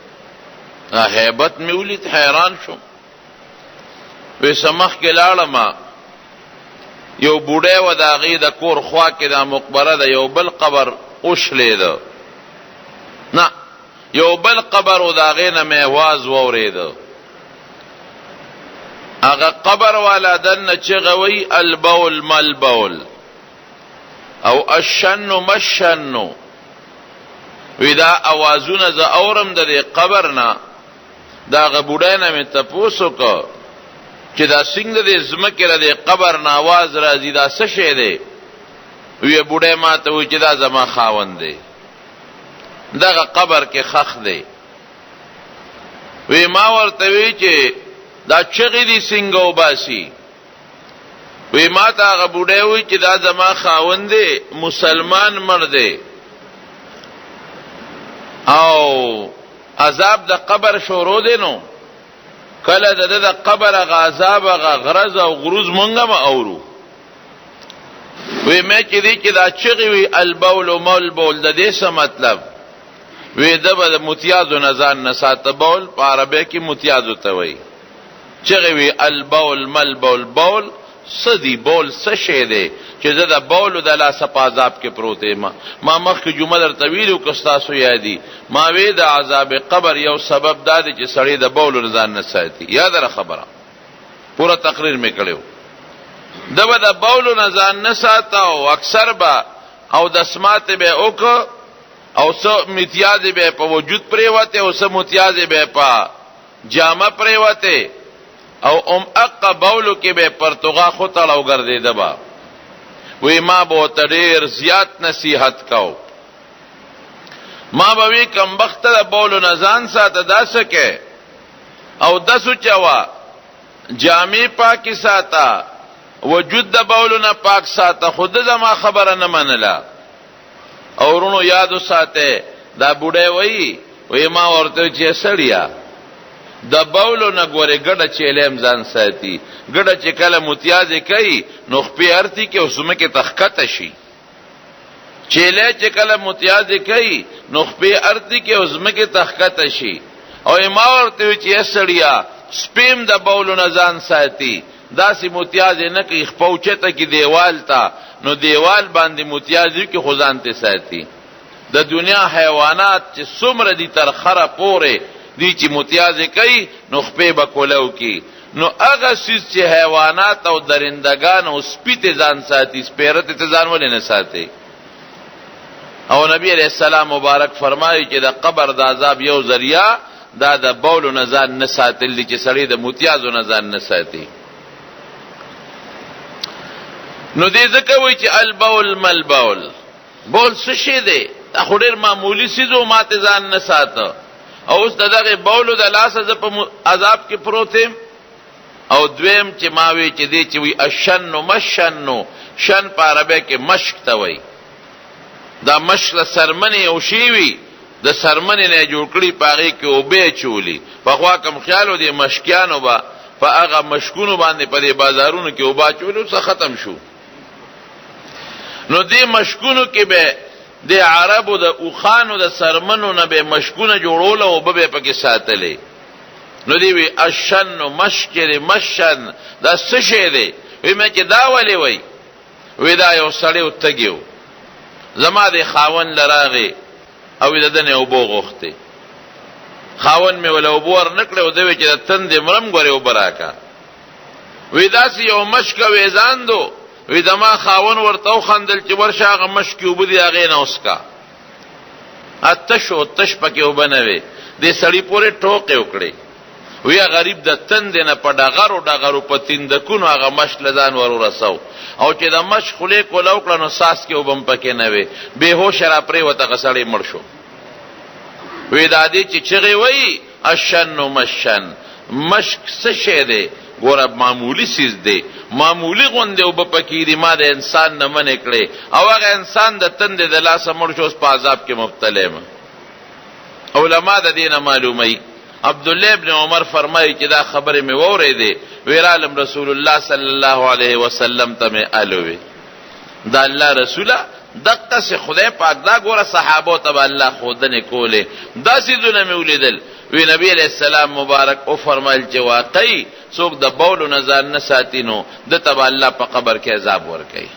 هیبت مې ولید، حیران شوم. وی سمخ کې لاړم، یو بوډی و د هغې د کور خوا کې دا مقبره ده، یو بل قبر وشلېده، نه یو بل قبر و دا هغې نه مې اواز واورېده. هغه قبر والا دننه چغه وی البول مالبول او الشن مشن. وی دا اوازونه زه اورم د دې قبر نه. دا هغه بوډی نه مې تپوس وکړ چې دا څنګه د دې ځمکې نه د قبر نه اواز راځي، دا څه شی دی؟ وی بوډی ما ته وی چې دا زما خاوند دی، دغه قبر کې خخ دی. وی ما ورته وی چې دا چغې دي څنګه وباسي؟ وی ما ته هغه بوډی وی چې دا زما خاوند دی، مسلمان مړ دی، او عذاب د قبر شروع دی. نو کله د قبر هغه عذاب هغه غرض او غروز مونږ هم اورو، وی مې چې دی چې دا چغې وي البول مول بول د دې څه مطلب وی د به د متیازو نه ځان نه ساته بول په عربی کې متیازو ته وایي چغې وي البول مل بول بول څه دی بول څه شی دی چې زه د بولو د لاسه په عذاب کې پروت یم ما مخکې جمعه درته ویلي که ستاسو یادي ما وی د عذاب قبر یو سبب دا دی چې سړی د بولو نه ځان نه ساتي یاده خبره پوره تقریر مې کړی د به د بولو نه ځان نه ساته او اکثر به او دسماتې به وکړه او څه متیازې به په وجود پرېوتې او څه متیازې به په جامه پرېوتې او اقا بولو کې به پرتغا خو تړاو ګرځېده به وی ما به ورته ډېر زیات نصیحت کو ما به وی کمبخته د بولو نه ځان ساته داسې کې او دسو چوا جامې پاکې ساته وجود د بولو نه پاک ساته خود زما خبره نه منله او ورونو یادو ساته دا بوډۍ وی ما ورته چې سړیا د بولو نه ګورې ګډه چیلیم ځان ساتي ګډه چې کله متیازې کوي نو خپې ارتي کې او ځمکې ته ښکته شي چیلی چې کله متیازې کوي نو خپې ارتي کې او ځمکې ته ښکته شي او ما ورته وی چې سړیا سپیم د بولو نه ځان ساتي داسې متیازې نه کوي خپه اوچته کې دیوال ته نو دیوال باندې متیازې کې خو ځان ته ساتي د دنیا حیوانات چې څومره دي تر خره پورې دی چې متیازې کوي نو خپې به کولو کی نو هغه څیز چې حیوانات او درندگان او سپي ته ځان ساتي سپیره ته ځان ولې نه ساتي او نبی علیہ السلام مبارک فرمایي چې د قبر د عذاب یو ذریعہ دا د بولو نه ځان نه ساتل دي چې سړی د متیازو نه ځان نه ساتي نو دې ځکه وایي چې البول مل بول بول څه شی دی دا خو ډېر معمولي څیز و ما ته ځان نه ساته او اوس دغه بولو د لاسه زه په عذاب کې پروت یم او دویم چې ما وی چې دی چې وی اشنو مشنو شن په عربی کې مشک ته وایي دا مشک له سرمنې او شی وي د سرمنې نه جوړ کړي په هغې کې اوبه اچولي پخوا کوم خیال و دې مشکیانو به په هغه مشکونو باندې په دې بازارونو کې اوبه اچولي اوس ختم شو نو دې مشکونو کې به د عربو د اوخانو د سرمنو نه به مشکونه جوړول او به پکې ساتلې نو دی وی اشن مشکر مشن دا څه شی دی وی مې چې دا ولې وی دا یو سړی وتګیو زما د خاون لراغه او د دنه اوبو غوښته خاون مې ولا اوبو ور نکړو دوی چې د تند مرم غوري وبراکا وی دا سی یو مشک وېزان دو وی دما خاون ورته خندل چې ورشه هغه مشکی وبدي هغه نه اوسکا اتش پکې وبنوي دې سړی پورې ټوکې وکړي وی غریب د تند نه په ډغرو په تیندکونو هغه مش لزان ورسو او چې د مش خلې کولو کړه نو ساس کې وبم پکې نه وي به هوش را پرې وته غسړې مړ شو وی دا دې چې چغې وی اشن مشن مشک څه شه دی ګوره معمولی سیز دی معمولی غونده او بپکی دی ما د انسان نه منې کړې او هغه انسان د تندې د لاسه مړ شو په عذاب کې مبتلا یم علما د دینه معلومي عبد الله ابن عمر فرمایي چې دا خبره مې واورېدې ویرالم رسول الله صلی الله علیه وسلم ته مې الوي دا الله رسوله دقه سه خدای پاک دا ګوره صحابو ته الله خودنه کوله دا سيزونه مې ولیدل وی نبی علیہ السلام مبارک او فرمایل چې واقعي څوک د بولو نه ځان نه ساتي نو د تبع الله په قبر کې عذاب ورکړي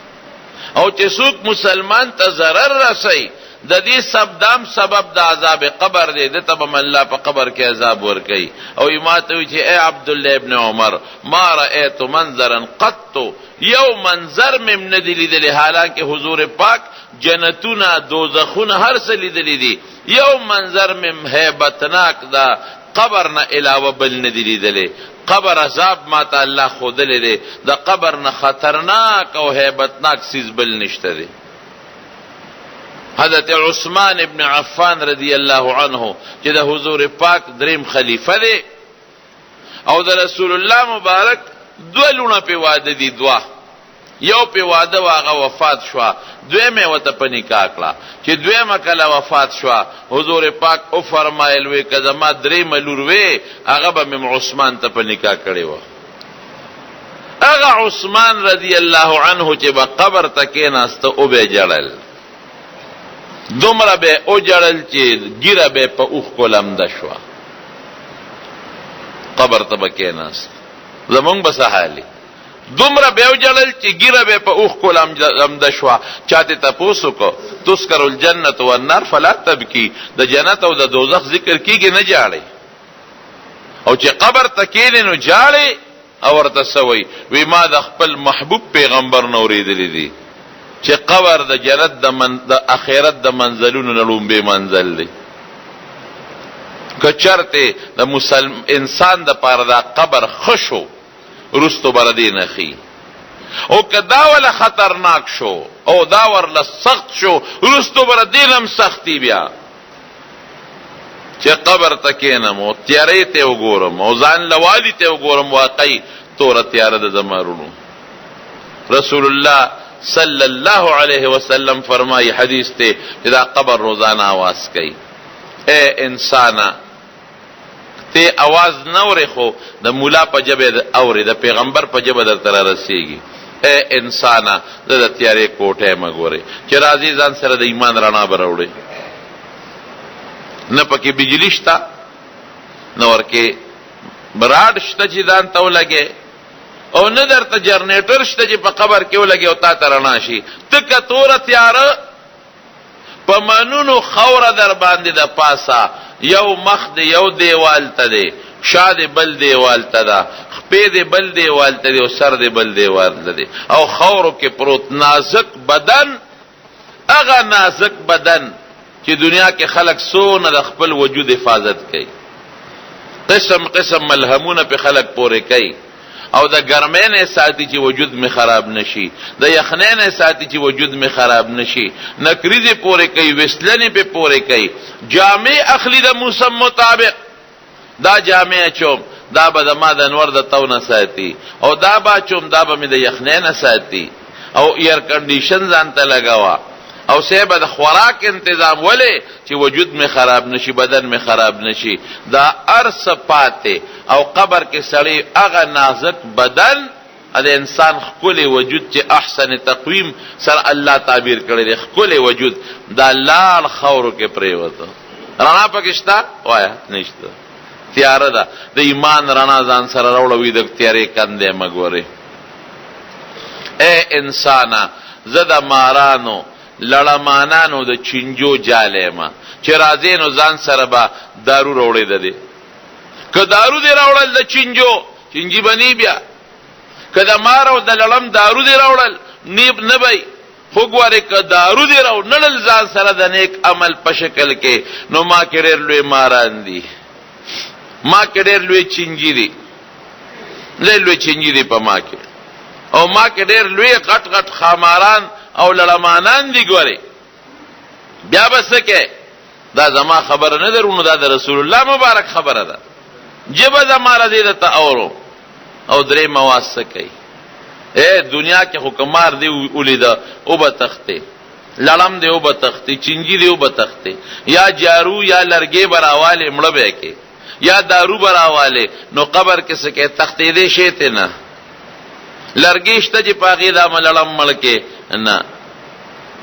او چې څوک مسلمان ته ضرر رسي د دې سبب د عذاب قبر دی د تبع الله په قبر کې عذاب ورکړي او یماته چې اے عبد الله ابن عمر ما رأيت منظرا قط یو منظر مم ندی لیدلی حالانکه حضور پاک جنتونه دوزخونه هر څه لیدلی دي یو منظر مم هیبتناک دا قبر نه علاوه بل ندی لیدلی قبر عذاب ما ته الله خودلې دی د قبر نه خطرناک او هیبتناک سیز بل نشته دی حضرت عثمان ابن عفان رضی الله عنه چې د حضور پاک دریم خلیفہ دی او د رسول الله مبارک دو لونه په واده دي دوا یو په واده واغه وفات شو دویمه وته په نکاح کړه چې دویمه کله وفات شو حضور پاک او فرمایل وی کزه ما درې ملور وی هغه به عثمان ته په نکاح کړي و اغا عثمان رضی الله عنه چې به قبر ته کېناسته او به جړل، دومره به او جړل چې ګیره به په اوښکو لمده شوه. قبر ته به کېناست، زمونږ به څه حالي، دومره به او جړل چې ګیره به په اوښکو لمده شوه. چاته تپوس وکړو تذکر الجنة والنار فلا تبکي، د جنت او د دوزخ ذکر کیږي نه جاړي، او چې قبر ته کېنې نو جاړي. او ورته سوی وی ما د خپل محبوب پیغمبر نو اوریدلی دي چې قبر د جنت د اخرت د منزلونو نه لومبې منزل دی. که چرته د انسان د پاره دا قبر خشو رستو بردی نخی، او که دا ولا خطرناک شو او دا ورله سخت شو رستو بردینم سختی بیا. چې قبر ته کېنم او تیارې ته وګورم او ځان لوالي ته وګورم، واقعي توره تیاره د زمارونو. رسول الله صلی الله علیه وسلم فرمایي حدیث ته چې دا قبر روزانه आवाज کوي، اے انسانا ته आवाज نه اورې خو د مولا په جبه اورې، د پیغمبر په جبه درته رسیږي. اے انسانا د تیارې کوټه مګورې چې راځي ځان سره د ایمان رڼا براوړي. نه پکې بجلی شته، نه ورکې براډ شته چې ځان ته ولګې، او نه درته جرنیټر شته چې په قبر کې ولګې او تا ته رڼا شي. تکه توره تیاره په منونو خوره در باندې د پاسه، یو مخ دی یو دیوال ته دی، شا دی بل دیوال ته ده، خپې دی بل دیوال ته دی، او سر دی بل دیوال ته دی، او خورو کې پروت نازک بدن. هغه نازک بدن چې دنیا کې خلق سونه د خپل وجود حفاظت کوي، قسم قسم ملهمونه په خلق پورې کوي، او د ګرمۍ نه ساتي چې وجود می خراب نشي، د یخنۍ نه ساتي چې وجود می خراب نشي، نکریزې پورې کوي، وسلنې په پورې کوي، جامع اخلي د موسم مطابق. دا جامع چوم دا به د ما د انور د تو نه ساتي، او دا با چوم دا به مې د یخنۍ نه ساتي، او ایر کنډیشن ځان ته لګاوه، او سیبه د خوراک انتظام ولې چې وجود می خراب نشي، بدن می خراب نشي. دا ارس پاته او قبر کې سړی هغه نازک بدن د انسان خپل وجود چې احسن تقویم سره الله تعبیر کړی دی، خپل وجود دا لال خورو کې پریوته. رڼا پکې شته وایا نشته، تیاره ده. د ایمان رڼا ځان سره راوړوي د تیارې کندې مګوري. اے انسانا زده مارانو لړمانانو د چنجو جاله ما چې راځي نو ځان سره به دارو راوړی ده. که دارو دی راوړل د چنجي بنی بیا، که د مار او د لړم دارو دی راوړل نیب نه بی. خو ګوره که دارو دی راوړل ځان سره د نیک عمل په شکل کې، نو ما کې ډېر لوی ماران دي، ما کې ډېر لوی چنجي دي، ډېر لوی چنجي دي په ما کې، او ما کې ډېر لوی غټ غټ خاماران او لړمانان دي. ګوره بیا به څه کې، دا زما خبره نه درونو، دا د رسول الله مبارک خبره ده. جبه زما رضی ده تا اورو او درې مواز څه کوي. اے دنیا کې حکمار دی ولیده او به تخته، لړم دی او به تخته، چنجي دی او به تخته، یا جارو یا لرګي براواله مړه به کې، یا دارو براواله. نو قبر کې څه کې تختې دې شیته نه لرګي شته چې پاغي دا ملړم مړ کې نه.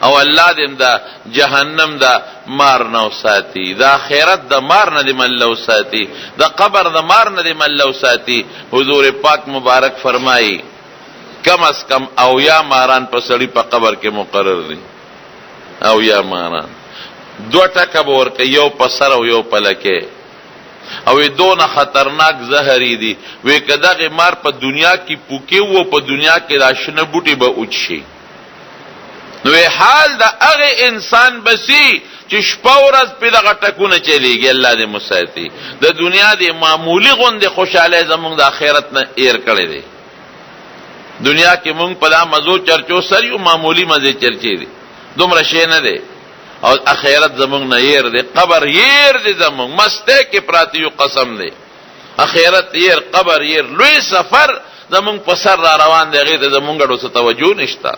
او الله دې دا جهنم دا مار نو ساتي، دا خیرت دا مار نه دې ملو ساتي، دا قبر دا مار نه دې ملو ساتي. حضور پاک مبارک فرمایي کم از کم او یا ماران په سړی په قبر کې مقرر دي، او یا ماران. دو ټکه به ورکوي، یو په سر او یو په لکې، او دونه خطرناک زهري دي. وی که دغه مار په دنیا کې پوکې و، په دنیا کې دا شنه بوټي به اوچ شي. نو حال دا هغه انسان بسی چې شپه ورځ په دغه ټکونه چلیږي. الله دې مساتي د دنیا دې معمولی غوندې خوشاله زمونږ د آخرت نه ایر کړی دی. دنیا کې مونږ په دا مزو چرچو سر یو معمولی مزه چرچې دي، دومره شی نه دی. او آخرت زمونږ نه ایر دی، قبر ایر دی زمونږ، مسته کې پراتی یو قسم دی. آخرت ایر، قبر ایر، لوی سفر زمونږ په سر را روان دی، هغې ته زمونږ ډو څه توجه نشته.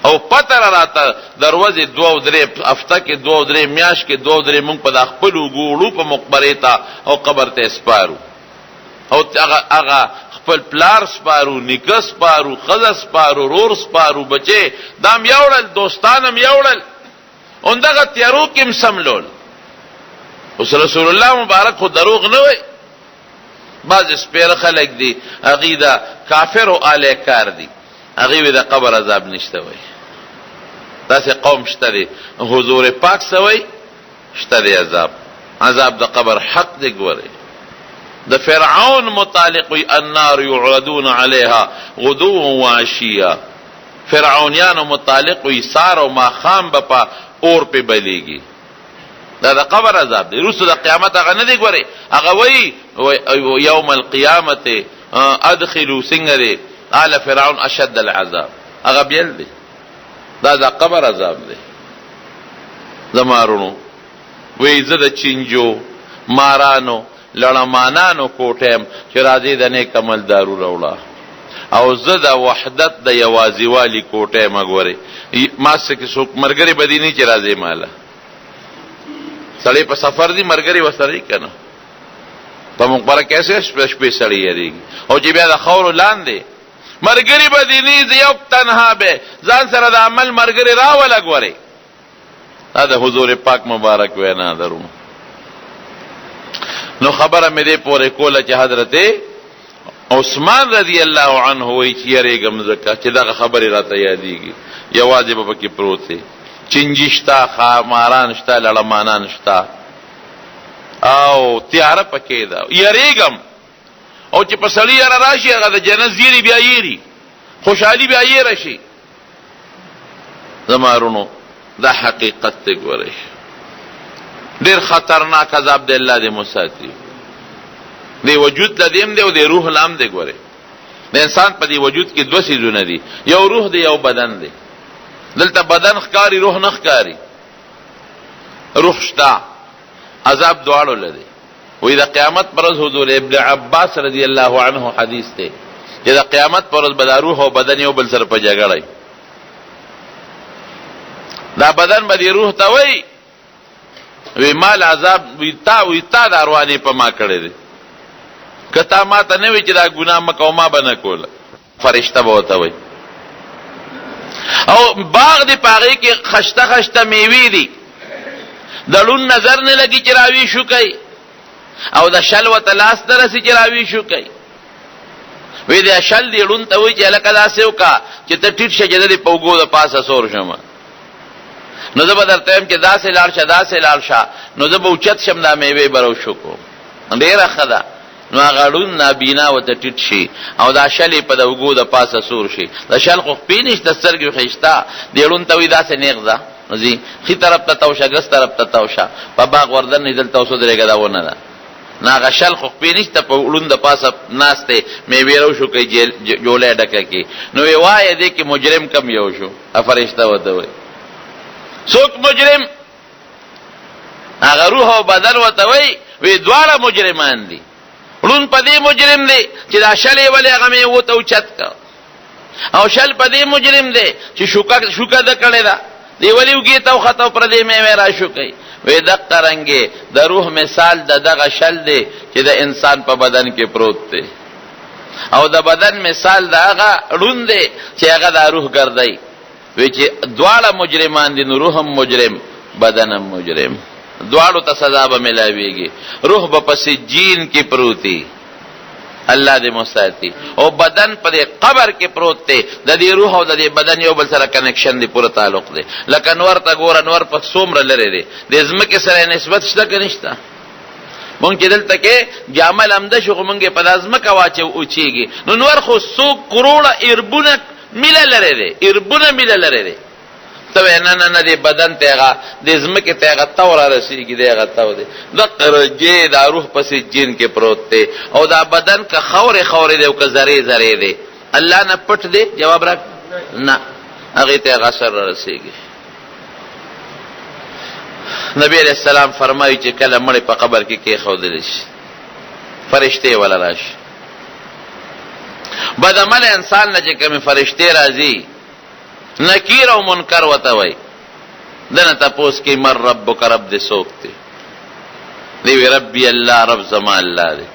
او پته راته دروازې دوه او درې هفته کې، دوه او درې میاشت کې، دوه او درې مونږ په دا خپلو ګوړو په مقبرې ته او قبر ته سپارو، او هغه خپل پلار سپارو، نیکه سپارو، ښځه سپارو، رور سپارو، بچې دام یوړل، دوستانم یوړل، اندغه تیارو کې هم سملول. اوس رسول الله مبارک خو دروغ نه وای. بعض سپیره خلک دي هغې د کافرو آلی کار دي، هغې وی د قبر عذاب نشته وای. داسې قوم شته دی. حضور پاک څه وای؟ شته دی عذاب د قبر حق دی. ګورئ د فرعون متعلق وی النار یعرضون علیها غدوا وعشیا. فرعونیانو متعلق وی سار او ماښام به په اور پې بلیږي. دا د قبر عذاب دی. وروسته د قیامت هغه نه دی. ګورئ هغه وی یوم القیامت ادخلوا څنګه دی آل فرعون اشد العذاب. هغه بیل دی. دا د قبر عذاب دی. زمارونو وی زه د چینجو، مارانو، لړمانانو کوټیم چې راځي د نیک عمل دارو راوړه، او زه د وحدت د یوازیوالي کوټیم. ګورئ ما څه کې څوک ملګري به دي نه چې راځي ماله. سړی په سفر دی ملګري ورسره وي که نه؟ په مقبره کې شپې سړی یېرېږي، او چې بیا د خاورو لاندې ملګري به دي نه، زه یو تنها به ځان سره د عمل ملګري راوله. ګورئ دا د حضور پاک مبارک وینا درو. نو خبره مې دې پورې کوله چې حضرت عثمان رضی الله عنه وایي چې یېرېږم ځکه چې دغه خبرې راته یادېږي. یوازې به پکې پروت دی، چینجي شته، خاماران شته، لړمانان شته، او تیاره پکې ده. یېرېږم او چې په سړي یاره راشي هغه د جنت زیري بیا یېري، خوشحالي بیا یېره شي. زمارونو دا حقیقت دی. ګورئ ډېر خطرناک عذاب دی. الله دې مساتي. دی وجود لدیم دی او دی روح لام دی. ګورئ د انسان په دی وجود کې دوه څیزونه دي، یو روح دی یو بدن دی. دلته بدن ښکاري، روح نه ښکاري. روح شته، عذاب دواړو لدی. وی د قیامت پر ورځ حضور ابن عباس رضی الله عنه حدیث دی چې د قیامت پر ورځ به دا روح او بدن یو بل سره په جګړه. دا بدن به دی روح ته وی وی مال عذاب وی تا د اروانې په ما کړی دی، که تا ما ته نه وی چې دا ګناه مه کوه ما به نه کوله. فرشته به ورته وی. او باغ دی په هغې کې خشته خشته میوې دي، د لون نظر نه لګي چې راوي شو کوي، او د شل ورته لاس نه رسي چې راوي شو کوي. وی د شل دی لون ته وایي چې هلکه داسې وکړه چې ته ټیټ شه چې د دې په اوږو د پاسه سور شمه. نو زه به درته وایم چې داسې لاړ شه داسې لاړ شه، نو زه به اوچت شم دا میوې به روشو کوم. ډېره ښه ده. نو هغه ړوند نابینا ورته ټیټ شي او دا شل یې په د اوږو د پاسه سور شي. د شل خو خپې نشته، سترګې خو شته. دې ړوند ته وایي داسې نیغ ځه، نو ځي ښي طرف ته تاو شه، ګس طرف ته تاو شه، په باغ وردن نه دلته اوس ودرېږه دا ونه ده. نه هغه شل خو خپې نشته، په ړوند د پاسه ناست دی، میوې روشو کوي، جولی ډکه کړي. نو وایي وایه دې کې مجرم کم یو شو. فرشته ورته وایي څوک مجرم؟ هغه روح او بدن ورته وایي وی دواړه مجرمان دي. ړوند په دې مجرم دی چې دا شل یې ولې هغه میوو ته اوچت کړ، او شل په دې مجرم دی چې شوکه ده کړې ده، دی ولې اوږې ته وخته او پردې میوې راشو کوي. وی دقه رنګې د روح مثال د دغه شل دی چې د انسان په بدن کې پروت دی، او د بدن مثال د هغه ړوند دی چې هغه دا روح ګرځي. وی چې دواړه مجرمان دي، نو روح هم مجرم بدن هم مجرم، دواړو ته سزا به ملاویږي. روح به په سجین کې پروتي، الله دې مساتي، او بدن په دې قبر کې پروت دی. د دې روح او د دې بدن یو بل سره کنیکشن دی، پوره تعلق دی. لکه نور ته ګوره، نور په څومره لرې دی، د ځمکې سره نسبت شته که نشته؟ مونږ چې دلته کې جامه لمده شو خو مونږ یې په دا ځمکه واچو اوچېږي، نو نور خو 100 کروړه اربونه میله لرې دی، اربونه میله لرې دی. ته وایې نه نه نه دې بدن ته هغه دې ځمکې ته هغه تو را رسېږي، دی هغه تو دی. دقه رجې دا روح په سجین کې پروت دی، او دا بدن که خورې خورې دی او که ذرې ذرې دی، الله نه پټ دی؟ جواب راک نه، هغې ته هغه اثر را رسېږي. نبی علیہ السلام فرمایي چې کله مړی په قبر کې کېښودلی شي، فرشتې وله راشي. بدعمل انسان نه چې کومې فرشتې راځي، نکیر او منکر وته وای، دنه تپوس کې مر ربک، رب دې څوک دی؟ دی وی ربي الله، رب زما الله دی.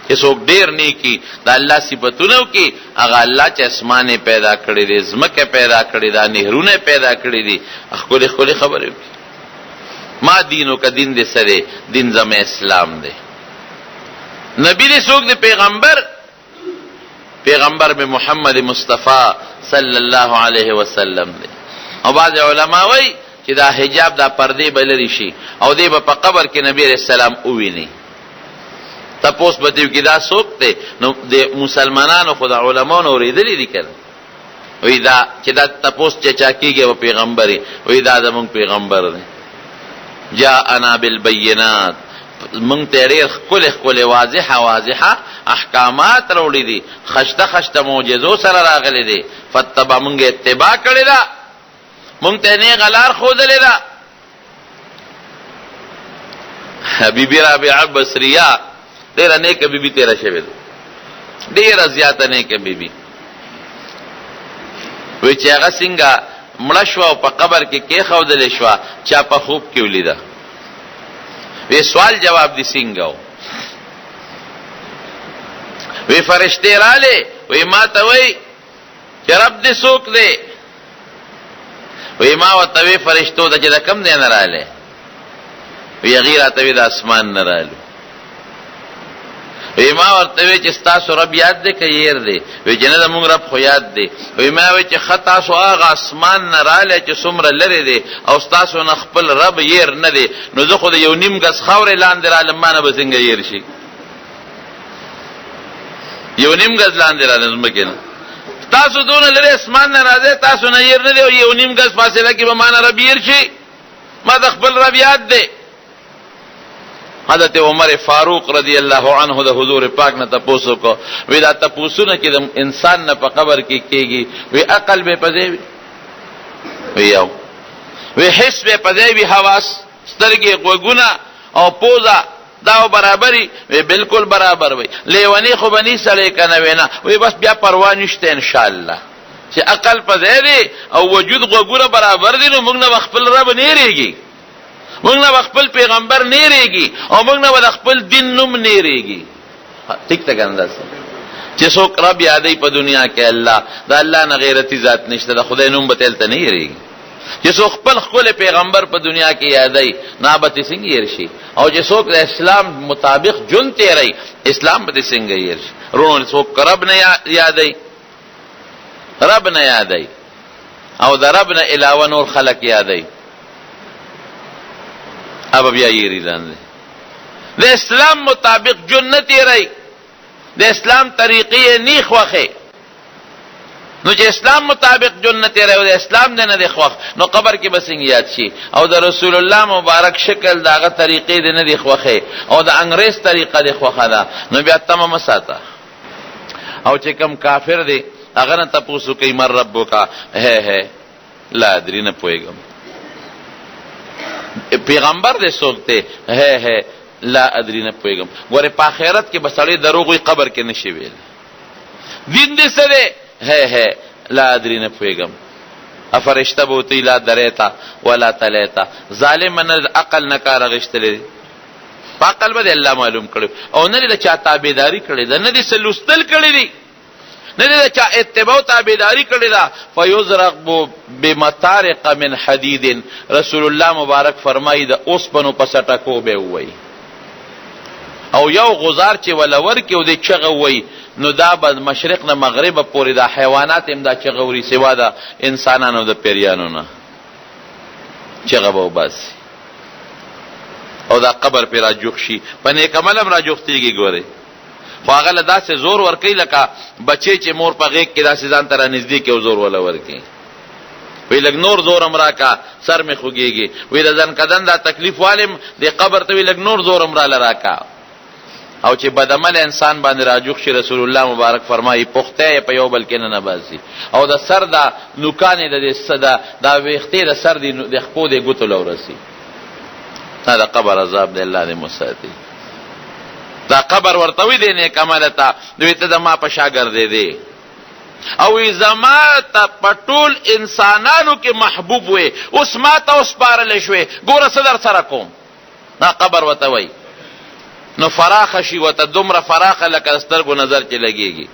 چې څوک ډیر نیکی د الله صفاتونو کې هغه الله چې اسمانه پیدا کړی دی زمکه پیدا کړی دا نهرونه پیدا کړی دي خپل خبره ما دینو کا دین دې سره دین زمه اسلام دی نبی دې څوک دی پیغمبر میں محمد مصطفی صلی الله علیه وسلم دی او بعض علما وایي چې دا حجاب دا پردې بلری شي او دې په قبر کې نبی رسول الله اوویني تپوس بتیو کې دا څوک دی نو د مسلمانانو خدا علماونو اوریدلی دي کړه وی دا چې دا تپوس چا کېږي او پیغمبري وی دا زموږ پیغمبر دی جاءنا بالبينات مونږ ته ډېر ښکلې واضحه احکامات راوړي دي خشته معجزو سره راغلي دي فتبع مونږ اتباع کړی دا مونږ ته نه غلار ښودلې ده بیبي رابعه بصریه ډېره نیکه بیبي تېره شوې ده ډېره زیاته نیکه بیبي وی چې هغه څنګه مړه شوه او په قبر کې کېښودلې شوه چا په خوب کې ولیده وی سوال جواب دی څنګه و وی فرشتې راغلې وی ما ته وی چې رب دې څوک دی وی ما ورته وی فرشتو ته چې د کوم ځای نه راغلی وی هغې راته وی د اسمان نه راغلو وی ما ورته وی چې ستاسو رب یاد دی که یېر دی وی چې نه زموږ رب خو یاد دی وی ما وی چې ښه تاسو هغه اسمان نه راغلی چې څومره لرې دی او ستاسو نه خپل رب یېر نه دی نو زه خو د یو نیم ګز خاورې لاندې رالم ما نه به څنګه یېر شي یو نیم ګز لاندې رالم ځمکې نه تاسو دونه لرې اسمان نه راځئ تاسو نه یېر نه دی او یو نیم ګز فاصله کې به ما نه رب یېر شي ما د خپل رب یاد دی حضرت عمر فاروق رضی الله عنه د حضور پاک نه تپوسو کو وی دا تپوسونه چې د انسان نه په قبر کې کېږي وی عقل به پځې وی یو وی حس به پځې وی حواس سترګې غوږونه او پوزه دا برابري وی بالکل برابر وی لیونی خو بني سړی کنه وینا وی بس بیا پروا نشته ان شاء الله چې عقل پځې دی او وجود غوږونه برابر دي نو موږ نه خپل رب نه ریږي موږ نه خپل پیغمبر نه ریږي او موږ نه خپل دین نوم نه ریږي ٹھیک ته ګنداس چې څوک رب یادې په دنیا کې الله دا الله نه غیرتی ذات نشته د خدای نوم به تلته نه ریږي چې څوک خپل پیغمبر په دنیا کې یادې نه به څنګه يرشي او چې څوک د اسلام مطابق جون تیری اسلام به څنګه يرشي رونه څوک رب نه یادې رب نه یادې او د رب نه علاوه نور خلق یادې اب بیا یری لاندې د اسلام مطابق جنت یری د اسلام طریقې نه خوخه نو چې اسلام مطابق جنت یری او د اسلام نه نه خوخ نو قبر کې بسنګ یاد شي او د رسول الله مبارک شکل داغه طریقې نه دی خوخه او د انګريز طریقه دی خوخه ده نو بیا تمام ساته او چې کم کافر دی هغه نه تاسو کوي مر ربک هه لا ادري نه پويګم پیغمبر دې سوکته ہے لا ادري نه پويګم ګوره په آخرت کې بسړې دروغ وي قبر کې نشي ویل دین دې سره ہے لا ادري نه پويګم افرشتہ بوتی لا دریتا ولا تلیتا ظالم من عقل نکار غشتلې په عقل به الله معلوم کړو او نه دې چا تابعداري کړې ده نه دې سلوستل کړې دي نه دې چا اتباع تابعداري کړې ده فیزرق بمطارق من حدید رسول الله مبارک فرمایي د اوسپنو په سټکو به وای او یو غزار چې ولور کې او د چغه وای نو دا به مشرق نه مغرب پورې د حیوانات هم دا چغه وري سوا د انسانانو د پیریانو نه چغه به بس او دا قبر پر راجوخ شي په نیک عمل هم راجوختيږي ګوره خو هغه له داسې زور ورکوي لکه بچی چې مور په غېږ کې داسې ځان ته رانږدې کړي او زور وله ورکوي وی لږ نور زور هم راکه سر مې خوږېږي وی د ځن کدن دا تکلیف والم د قبر ته وی لږ نور زور هم راله راکه او چې بدعمل انسان باندې راجوخ شي رسول الله مبارک فرمایي پخته په یو بل کې نه باسي او د سر دا نوکانې د صدا دا ویختې د سر د خپو د ګوتو لورسي دا قبر عذاب دی الله دې مساتي دا قبر ورتوي دی نیک عمل ته دوی ته د ما په شاګرد دی او زما ته پټول انسانانو کې محبوب وي اوس ما ته اوس پارل شوي ګوره صدر سره کوم دا قبر وتوي نو فراخه شي ورته دومره فراخه لکه د سترګو نظر چې لګېږي.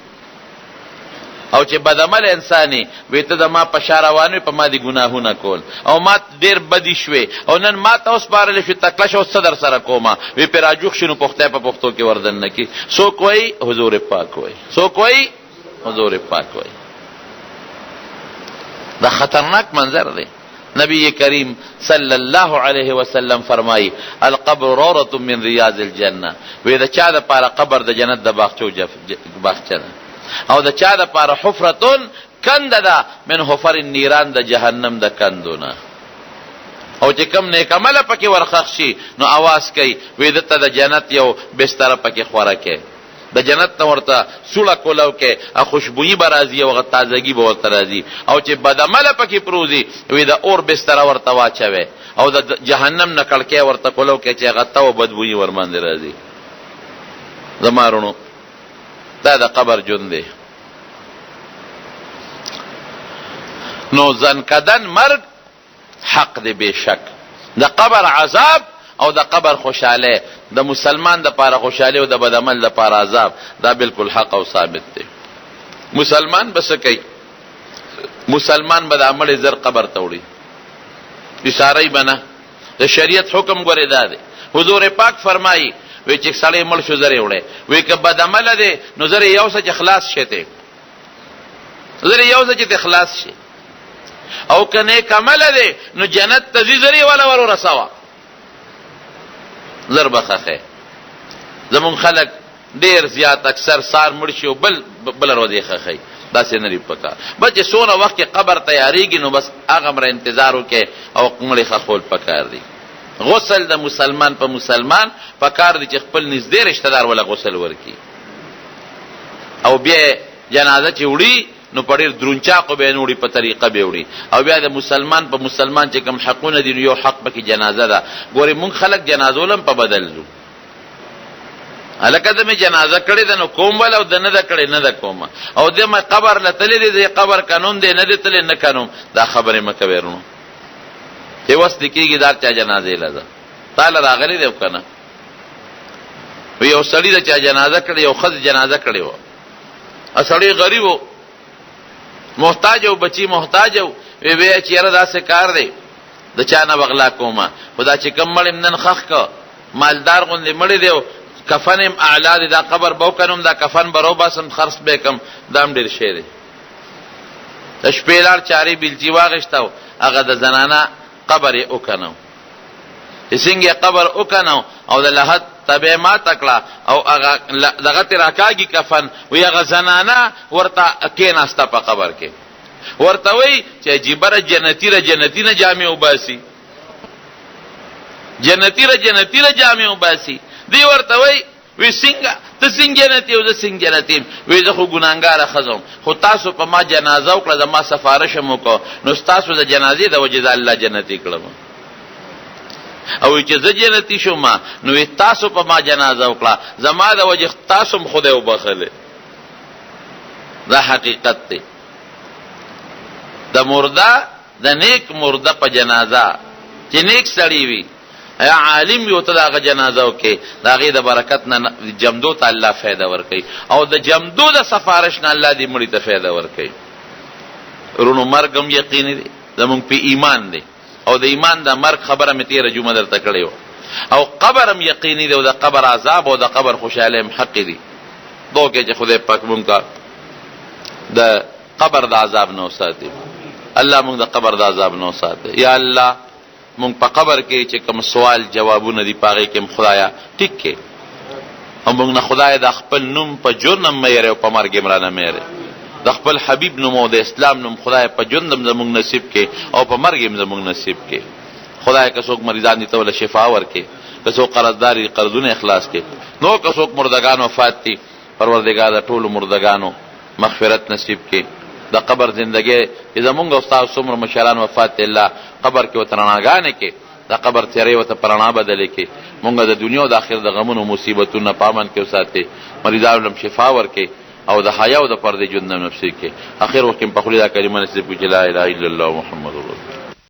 او چې بدعمل انساني وی ته د ما په شا روان وې، په ما دي ګناهونه کول او ما ډېر بدي شوې او نن ما ته وسپارلی شو تکله شه، اوس څه در سره کومه؟ وی پرې راجوخ شي نو پختی په پښتو کې وردن نه کي. څوک وایي؟ حضور پاک وایي. څوک وایي؟ حضور پاک وایي. دا خطرناک منظر دی. نبی کریم صلی الله علیه وسلم فرمایي القبر روضة من ریاض الجنه. وی د چا دپاره قبر د جنت د باغچه ده، او د چا دپاره حفرتون کنده ده من حفر النیران د جهنم د کندونه. او چې کم نیک عمله پکې ورخښ شي نو اواز کوي وی دته د جنت یو بستره پکې خوره کې، د جنت نه ورته سوړه کولو کې خوشبویي به راځي او هغه تازګي به ورته راځي. او چې بدعمله پکې پروزي وی د اور بستره ورته واچوي او د جهنم نه کړکۍ ورته کولو کې چې هغه ته او بدبویي ورباندې راځي. زما وروڼو دا د قبر ژوند دی. نو ځنکدن مرګ حق دی بېشک. د قبر عذاب او د قبر خوشحاله، د مسلمان د پاره خوشحاله او د بدعمل د پاره عذاب، دا بالکل حق او ثابت دی. مسلمان بس کوي، مسلمان به د عمل زر قبر ته وړي، اشاره بنه د شریعت حکم ګورې دا دی. حضور پاک فرمایي وی چې سړی مړ شو زر یې وړی، وی که بدعمله دی نو زر یې یوسه چې خلاص شي ته، زر یې یوسه چې ته خلاص شي. او که نیک عمله دی نو جنت ته ځي، زر یې والا ور ورسوه، زر به ښخی. زمونږ خلک ډېر زیات اکثر سار مړ شي او بله ورځ یې ښخی، داسې نه دي پکار. بس چې څونه وخت کې قبر تیارېږي نو بس هغه مره انتظار وکړي او مړې ښخول پکار دي. غسل د مسلمان په مسلمان پکار دی چې خپل نږدې رشته دار ولا غسل ورکړي، او بیا جنازه چې وړي نو په ډېر درونچاقو به یې نه وړي، په طریقه به یې وړي. او بیا د مسلمان په مسلمان چې کوم حقونه دي نو یو حق پکې جنازه ده. ګورې مونږ خلک جنازو لم په بدل ځو، هلکه د مې جنازه کړې ده نو کوم ول، او د نه ده کړې نه ده کومه، او د مې قبر له تللی دی د قبر قانون دی نه دی تللی نه قانون. دا خبرې مه کوې وروڼو، چې وس دې کېږي دا چا جنازې له ده تاله راغلی دی که نه. یو سړي د چا جنازه کړې، یو ښځې جنازه کړې وه، سړی غریب و، محتاج او بچی محتاج او وی چې یاره داسې کار دی د چا نه بغلا کومه، خو دا چې کم مړ یم نن ښخ که مالدار غوندې مړی دی او کفن یم اعلی دی، دا قبر به وکنم، دا کفن به روباسم خرڅ به کم، دا هم ډېر شی دی. د شپې لاړ چارې بیلچي واغېسته او هغه د زنانه قبر یې وکنو، چې څنګه یې قبر وکنو او د لحد تبه ماته کړه او هغه دغه ترې راکاږي کفن، وی هغه زنانه ورته کېناسته په قبر کې، ورته وی چې عجیبه جنتي ره جنتي نه جامې وباسي، جنتي ره جنتي نه جامې وباسي. دی ورته وی څنګه ته څنګه جنتي او زه څنګه جنتي یم؟ وی زه خو ګناهګاره ښځه یم، خو تاسو په ما جنازه وکړه، د ما سفارش هم وکړه، نو ستاسو د جنازې د وجې د الله جنتي کړم. او چې زه جنتي شوم نو تاسو په ما جنازه وکړه، زما د وجې تاسو هم خدای وبخلی. دا حقیقت دی. د مرده د نیک مرده په جنازه چې نیک سړی وي یا عالم وي ورته د هغه جنازه وکړي، د هغې د برکت نه جمدو ته الله فایده ورکوي، او د جمدو د سفارش نه الله دې مړي ته فایده ورکوي. وروڼو مرګ هم یقیني دی، زمونږ په ایمان دی، او د ایمان د مرګ خبره مې تېره جمعه درته کړې وه. او قبر هم یقیني دی، او د قبر عذاب او د قبر خوشحالۍ هم حقې دي. دعا کوي چې خدای پاک مونږ ته د قبر د عذاب نه وساتي، الله مونږ د قبر د عذاب نه وساتي. یا الله مونږ په قبر کې چې کوم سوال جوابونه دي په هغې کې هم خدایه ټیک کې، او مونږ نه خدایه د خپل نوم په ژوند هم مه یېرې او په مرګ هم رانه مه یېرې، د خپل حبیب نوم او د اسلام نوم خدای په ژوند هم زمونږ نصیب کې او په مرګ هم زمونږ نصیب کې. خدای که څوک مریضان دي ته وله شفا ورکړي، که څوک قرضدار دي قرضونه اخلاص کړي، نو که څوک مردگان وفات دي پروردګار د ټولو مردگانو مغفرت نصیب کړي. د قبر زندګۍ چې زمونږ او ستاسو څومره مشران وفات دي الله قبر کې ورته رڼاګانې کړي، د قبر تیارې ورته په رڼا بدلې کړي، مونږ د دنیا او د آخرت د غمونو مصیبتونو نه په امن کې وساتي، مریضانو هم شفا ورکړي، او د حیا او د پردې ژوند نه نصیب کړي. اخر وخت کې په خولې دا کلمه نصیب کړي چې لا اله الا الله محمد رسول الله.